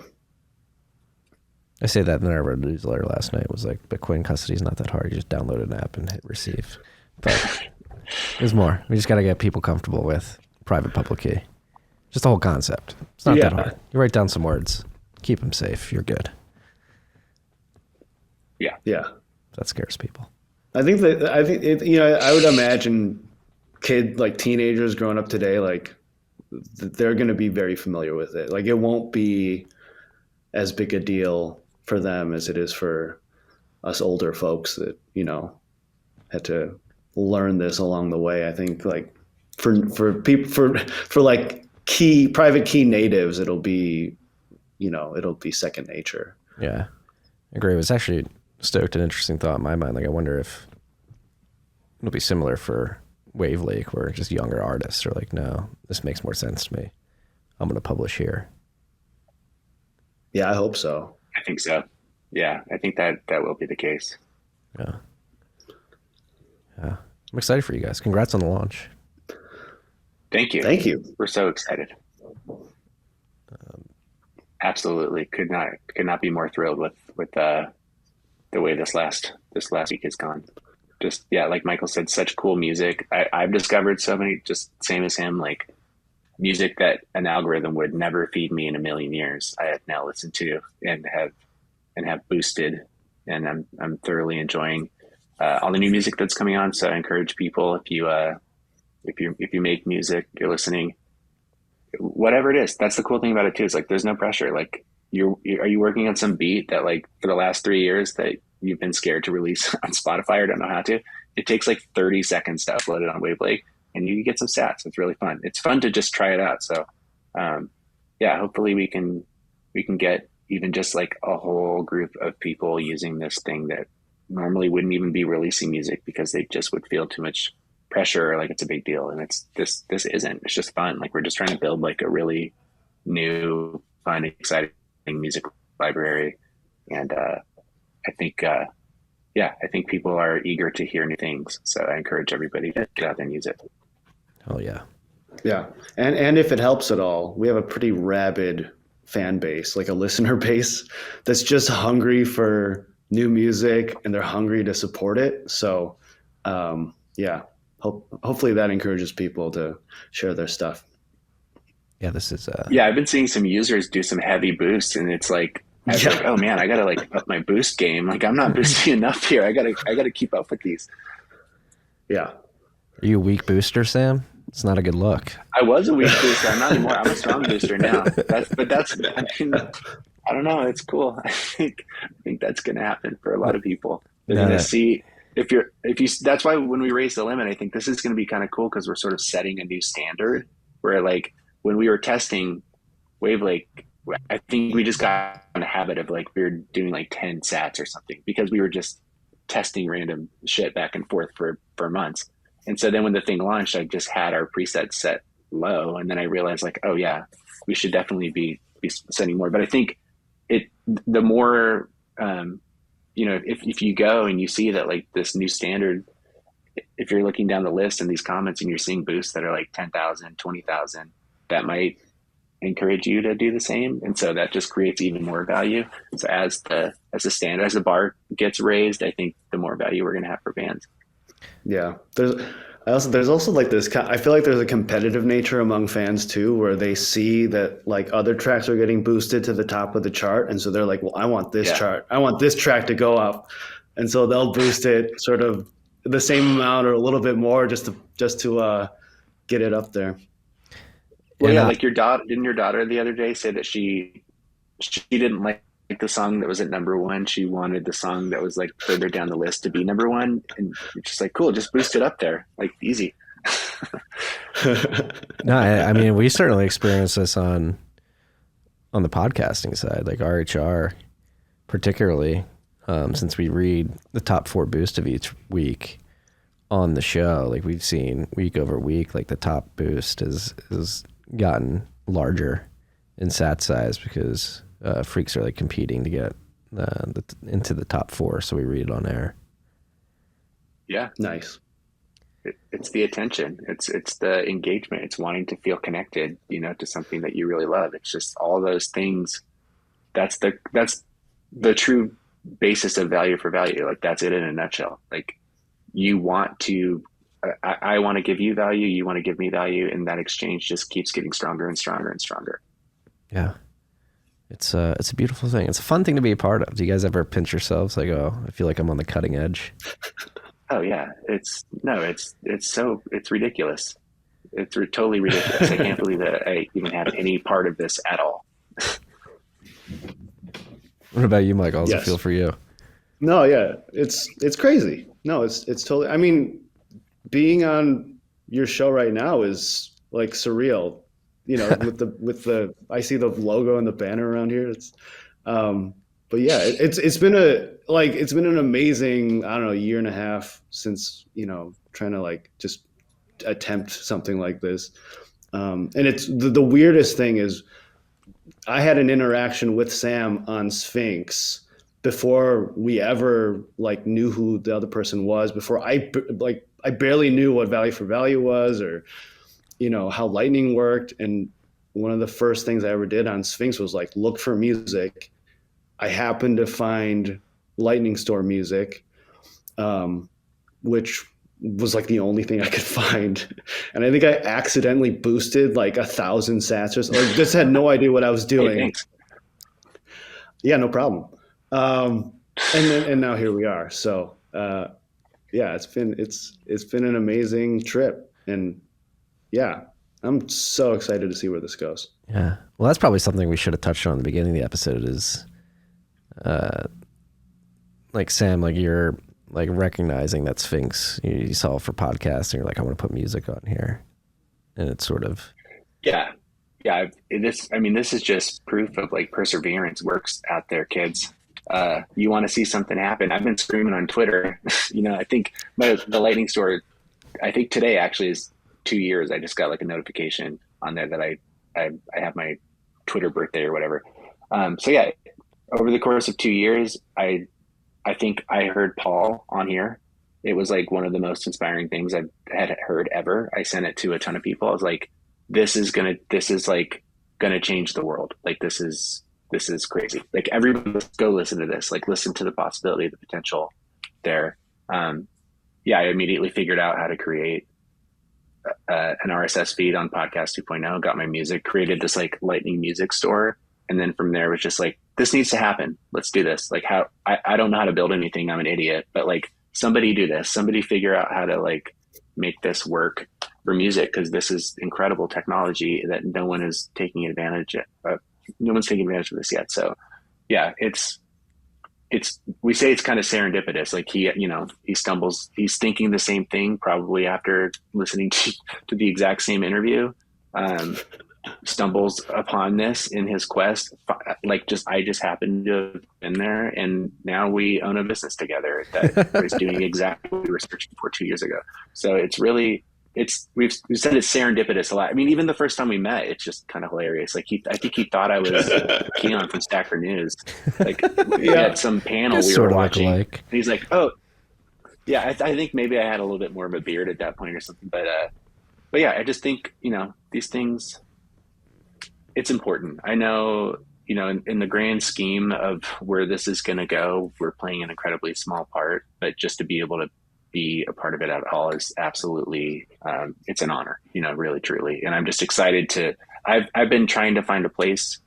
I say that, and then I read a newsletter last night. It was like, Bitcoin custody is not that hard. You just download an app and hit receive. But there's more. We just got to get people comfortable with private public key. Just the whole concept. It's not that hard. You write down some words, keep them safe, you're good. Yeah. Yeah. That scares people. I would imagine teenagers growing up today, like they're going to be very familiar with it. Like it won't be as big a deal for them as it is for us older folks that, had to learn this along the way. I think like for people, for like private key natives, it'll be second nature. Yeah. I agree. It was actually stoked an interesting thought in my mind. Like I wonder if it'll be similar for Wavlake, where just younger artists are like, no, this makes more sense to me. I'm going to publish here. Yeah, I hope so. I think so. Yeah, I think that will be the case. Yeah. I'm excited for you guys. Congrats on the launch. Thank you. Thank you. We're so excited. Absolutely. Could not be more thrilled with the way this last week has gone. Just, yeah, like Michael said, such cool music. I've discovered so many, just same as him, like music that an algorithm would never feed me in a million years. I have now listened to and have boosted, and I'm thoroughly enjoying all the new music that's coming on. So I encourage people, if you make music, you're listening, whatever it is. That's the cool thing about it too. Is like there's no pressure. Like are you working on some beat that like for the last 3 years that you've been scared to release on Spotify or don't know how to, it takes like 30 seconds to upload it on Wavlake, and you get some stats. It's really fun. It's fun to just try it out. So yeah, hopefully we can get even just like a whole group of people using this thing that normally wouldn't even be releasing music because they just would feel too much pressure or like it's a big deal. And this isn't. It's just fun. Like we're just trying to build like a really new, fun, exciting music library. And I think people are eager to hear new things. So I encourage everybody to get out there and use it. Oh yeah. Yeah. And if it helps at all, we have a pretty rabid fan base, like a listener base that's just hungry for new music and they're hungry to support it. So yeah, hopefully that encourages people to share their stuff. Yeah, this is yeah, I've been seeing some users do some heavy boosts, and it's like I was like, oh man, I gotta like up my boost game. Like I'm not boosting enough here. I gotta keep up with these. Yeah. Are you a weak booster, Sam? It's not a good look. I was a weak booster. I'm not anymore. I'm a strong booster now. I mean, I don't know. It's cool. I think that's going to happen for a lot of people. They're going to see if you. That's why when we raise the limit, I think this is going to be kind of cool because we're sort of setting a new standard. Where like when we were testing Wavlake, I think we just got in a habit of like we were doing like 10 sats or something because we were just testing random shit back and forth for months. And so then when the thing launched, I just had our presets set low. And then I realized like, oh yeah, we should definitely be setting more. But I think the more, if you go and you see that like this new standard, if you're looking down the list in these comments and you're seeing boosts that are like 10,000, 20,000, that might encourage you to do the same. And so that just creates even more value. So as the bar gets raised, I think the more value we're going to have for bands. Yeah. There's also like this, I feel like there's a competitive nature among fans too, where they see that like other tracks are getting boosted to the top of the chart. And so they're like, well, I want this chart. I want this track to go up. And so they'll boost it sort of the same amount or a little bit more just to get it up there. Well, yeah, like didn't your daughter the other day say that she didn't like the song that was at number one. She wanted the song that was like further down the list to be number one. And it's just like, cool, just boost it up there. Like easy. No, I mean, we certainly experience this on the podcasting side, like RHR particularly, since we read the top 4 boosts of each week on the show. Like we've seen week over week, like the top boost has gotten larger in sat size because freaks are like competing to get into the top 4, so we read it on air. Yeah, nice. It's the attention. It's the engagement. It's wanting to feel connected, to something that you really love. It's just all those things. That's the true basis of value for value. Like that's it in a nutshell. Like you want to. I want to give you value. You want to give me value, and that exchange just keeps getting stronger and stronger and stronger. Yeah. It's a beautiful thing. It's a fun thing to be a part of. Do you guys ever pinch yourselves like, oh, I feel like I'm on the cutting edge? Oh yeah. It's ridiculous. It's totally ridiculous. I can't believe that I even have any part of this at all. What about you, Mike? How's it feel for you? No, yeah. It's crazy. No, it's totally, I mean, being on your show right now is like surreal. With the I see the logo and the banner around here. It's, but yeah, it's been an amazing, I don't know, year and a half since, trying to like just attempt something like this. And it's the weirdest thing is I had an interaction with Sam on Sphinx before we ever like knew who the other person was, before I barely knew what value for value was or, how Lightning worked. And one of the first things I ever did on Sphinx was like, look for music. I happened to find Lightning Store music, which was like the only thing I could find. And I think I accidentally boosted like 1,000 sats or something. Like, just had no idea what I was doing. Hey, yeah, no problem. And now here we are. So, yeah, it's been an amazing trip. And yeah, I'm so excited to see where this goes. Yeah. Well, that's probably something we should have touched on at the beginning of the episode is like Sam, like you're like recognizing that Sphinx you saw for podcasts, and you're like, I want to put music on here, and it's sort of Yeah. This is just proof of like perseverance works out there, kids. You want to see something happen. I've been screaming on Twitter. I think the lightning store, I think today actually is 2 years. I just got like a notification on there that I have my Twitter birthday or whatever. So yeah, over the course of 2 years, I think I heard Paul on here. It was like one of the most inspiring things I've had heard ever. I sent it to a ton of people. I was like, this is like gonna change the world. Like this is crazy. Like everybody, let's go listen to this. Like listen to the possibility, the potential there. I immediately figured out how to create an RSS feed on Podcast 2.0, got my music, created this like lightning music store. And then from there was just like, this needs to happen. Let's do this. Like I don't know how to build anything. I'm an idiot, but like somebody do this, somebody figure out how to like make this work for music. Cause this is incredible technology that no one is taking advantage of. No one's taking advantage of this yet. So yeah, we say it's kind of serendipitous. Like he stumbles, he's thinking the same thing probably after listening to the exact same interview, stumbles upon this in his quest. Like I just happened to have been there, and now we own a business together that is doing exactly what we were searching for 2 years ago. So it's really, we've said it's serendipitous a lot. I mean, even the first time we met, it's just kind of hilarious. Like I think he thought I was Keon from Stacker News. Like we had some panel we were watching, and he's like, "Oh, yeah." I think maybe I had a little bit more of a beard at that point or something. But yeah, I just think these things. It's important. I know, in the grand scheme of where this is going to go, we're playing an incredibly small part, but just to be able to be a part of it at all is absolutely, it's an honor, really, truly. And I'm just excited I've been trying to find a place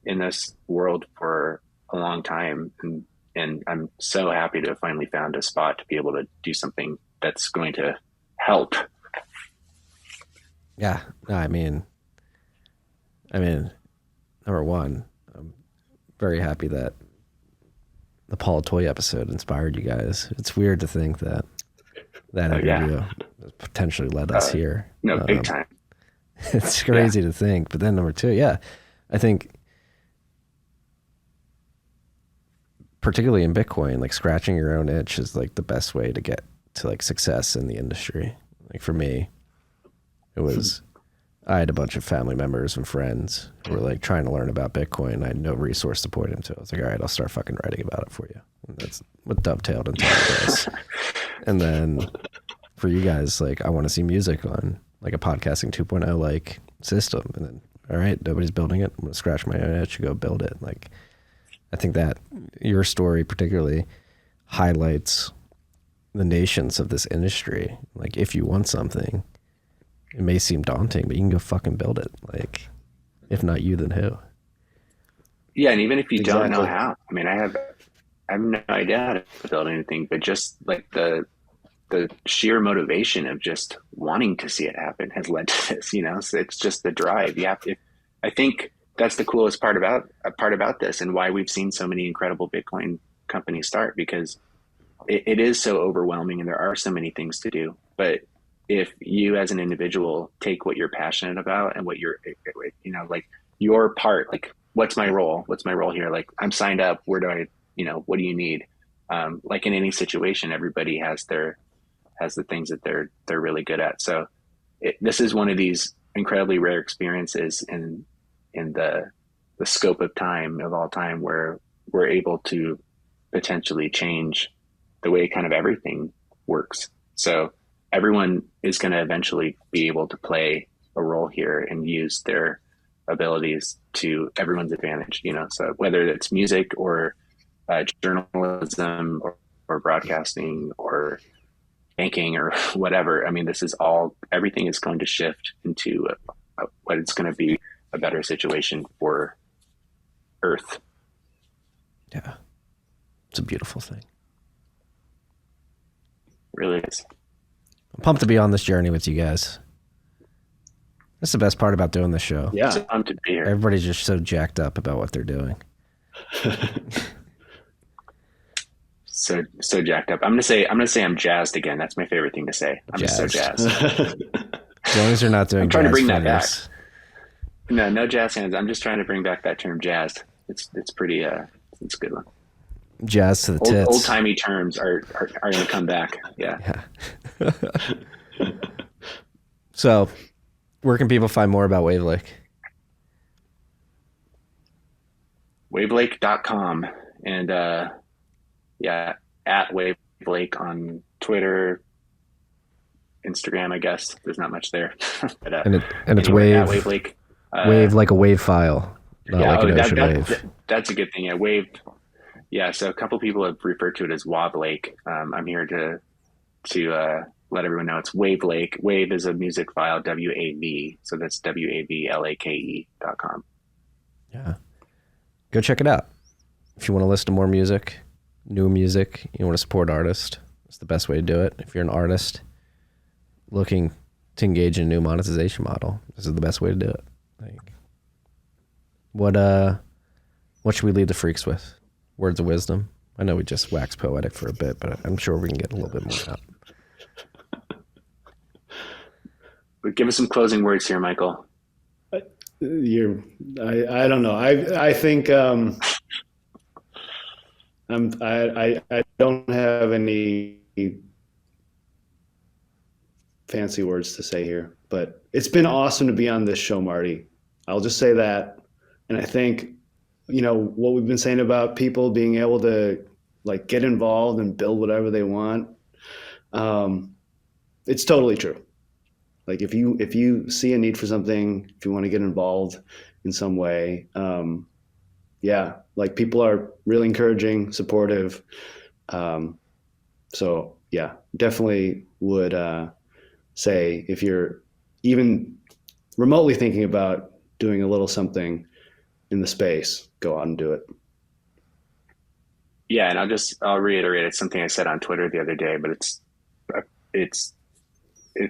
in this world for a long time. And I'm so happy to have finally found a spot to be able to do something that's going to help. Yeah. No, I mean, number one, I'm very happy that the Paul Toy episode inspired you guys. It's weird to think that interview potentially led us here. No, big time. It's crazy to think. But then number two, I think particularly in Bitcoin, like scratching your own itch is like the best way to get to like success in the industry. Like for me, it was... I had a bunch of family members and friends who were like trying to learn about Bitcoin. I had no resource to point them to. I was like, all right, I'll start fucking writing about it for you. And that's what dovetailed into this. And then for you guys, like, I want to see music on like a podcasting 2.0 like system. And then, all right, nobody's building it. I'm going to scratch my own itch and go build it. Like, I think that your story particularly highlights the nations of this industry. Like, if you want something, it may seem daunting, but you can go fucking build it. Like, if not you, then who? Yeah, and even if you don't know how, I mean, I have no idea how to build anything, but just like the sheer motivation of just wanting to see it happen has led to this. So it's just the drive. I think that's the coolest part about this, and why we've seen so many incredible Bitcoin companies start, because it is so overwhelming, and there are so many things to do, but if you as an individual take what you're passionate about and what you're, like your part, like what's my role here? Like I'm signed up. Where do I, what do you need? Like in any situation, everybody has the things that they're really good at. So this is one of these incredibly rare experiences in the scope of time of all time where we're able to potentially change the way kind of everything works. So everyone is going to eventually be able to play a role here and use their abilities to everyone's advantage, so whether it's music or journalism or broadcasting or banking or whatever. I mean, everything is going to shift into what it's going to be a better situation for Earth. Yeah. It's a beautiful thing. It really is. I'm pumped to be on this journey with you guys. That's the best part about doing this show. Yeah. It's fun to be here. Everybody's just so jacked up about what they're doing. so jacked up. I'm gonna say I'm jazzed again. That's my favorite thing to say. I'm just so jazzed. As long as you're not doing I'm trying to jazz bring that back. fingers. No jazz hands. I'm just trying to bring back that term jazzed. It's pretty it's a good one. Jazz to the tits. Old timey terms are gonna come back. Yeah. So where can people find more about Wavlake? Wavlake.com and at Wavlake on Twitter, Instagram, I guess. There's not much there. But, and it's anyway, wave. At Wavlake. Wave like a wave file, not like an ocean wave. That's a good thing. Yeah, wave. Yeah, so a couple people have referred to it as Wavlake. I'm here to let everyone know it's Wavlake. Wave is a music file, WAV. So that's WAVLAKE.com. Yeah. Go check it out. If you want to listen to more music, new music, you want to support artists, it's the best way to do it. If you're an artist looking to engage in a new monetization model, this is the best way to do it. I think. What should we leave the freaks with? Words of wisdom? I know we just waxed poetic for a bit, but I'm sure we can get a little bit more out. But give us some closing words here, Michael. I don't know. I think I don't have any fancy words to say here, but it's been awesome to be on this show, Marty. I'll just say that. And I think, what we've been saying about people being able to like get involved and build whatever they want. It's totally true. Like if you see a need for something, if you want to get involved in some way, like people are really encouraging, supportive. So yeah, definitely would say if you're even remotely thinking about doing a little something in the space, go out and do it. Yeah, and I'll reiterate, it's something I said on Twitter the other day, but it's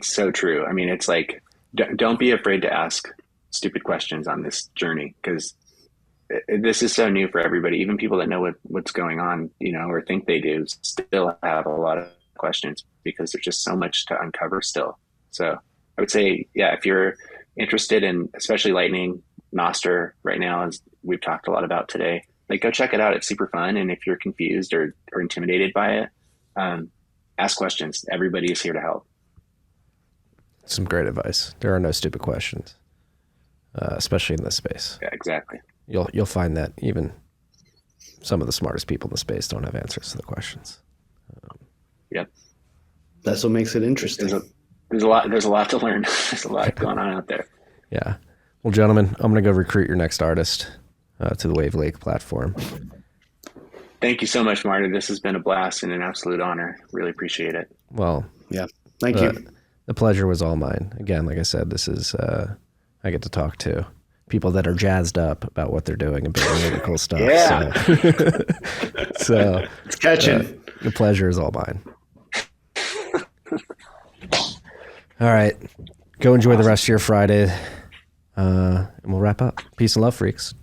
so true. I mean, it's like, don't be afraid to ask stupid questions on this journey, because this is so new for everybody. Even people that know what's going on, or think they do, still have a lot of questions because there's just so much to uncover still. So I would say, yeah, if you're interested in, especially Lightning, Nostr right now, as we've talked a lot about today, like go check it out. It's super fun. And if you're confused or intimidated by it, ask questions. Everybody is here to help. Some great advice. There are no stupid questions, especially in this space. Yeah, exactly. You'll find that even some of the smartest people in the space don't have answers to the questions. Yep. That's what makes it interesting. There's a lot to learn. There's a lot going on out there. Yeah. Well, gentlemen, I'm going to go recruit your next artist to the Wavlake platform. Thank you so much, Marty. This has been a blast and an absolute honor. Really appreciate it. Well, yeah. Thank you. The pleasure was all mine. Again, like I said, this is, I get to talk to people that are jazzed up about what they're doing and building really cool stuff. Yeah. So it's catching. The pleasure is all mine. All right. Go enjoy the rest of your Friday. And we'll wrap up. Peace and love, freaks.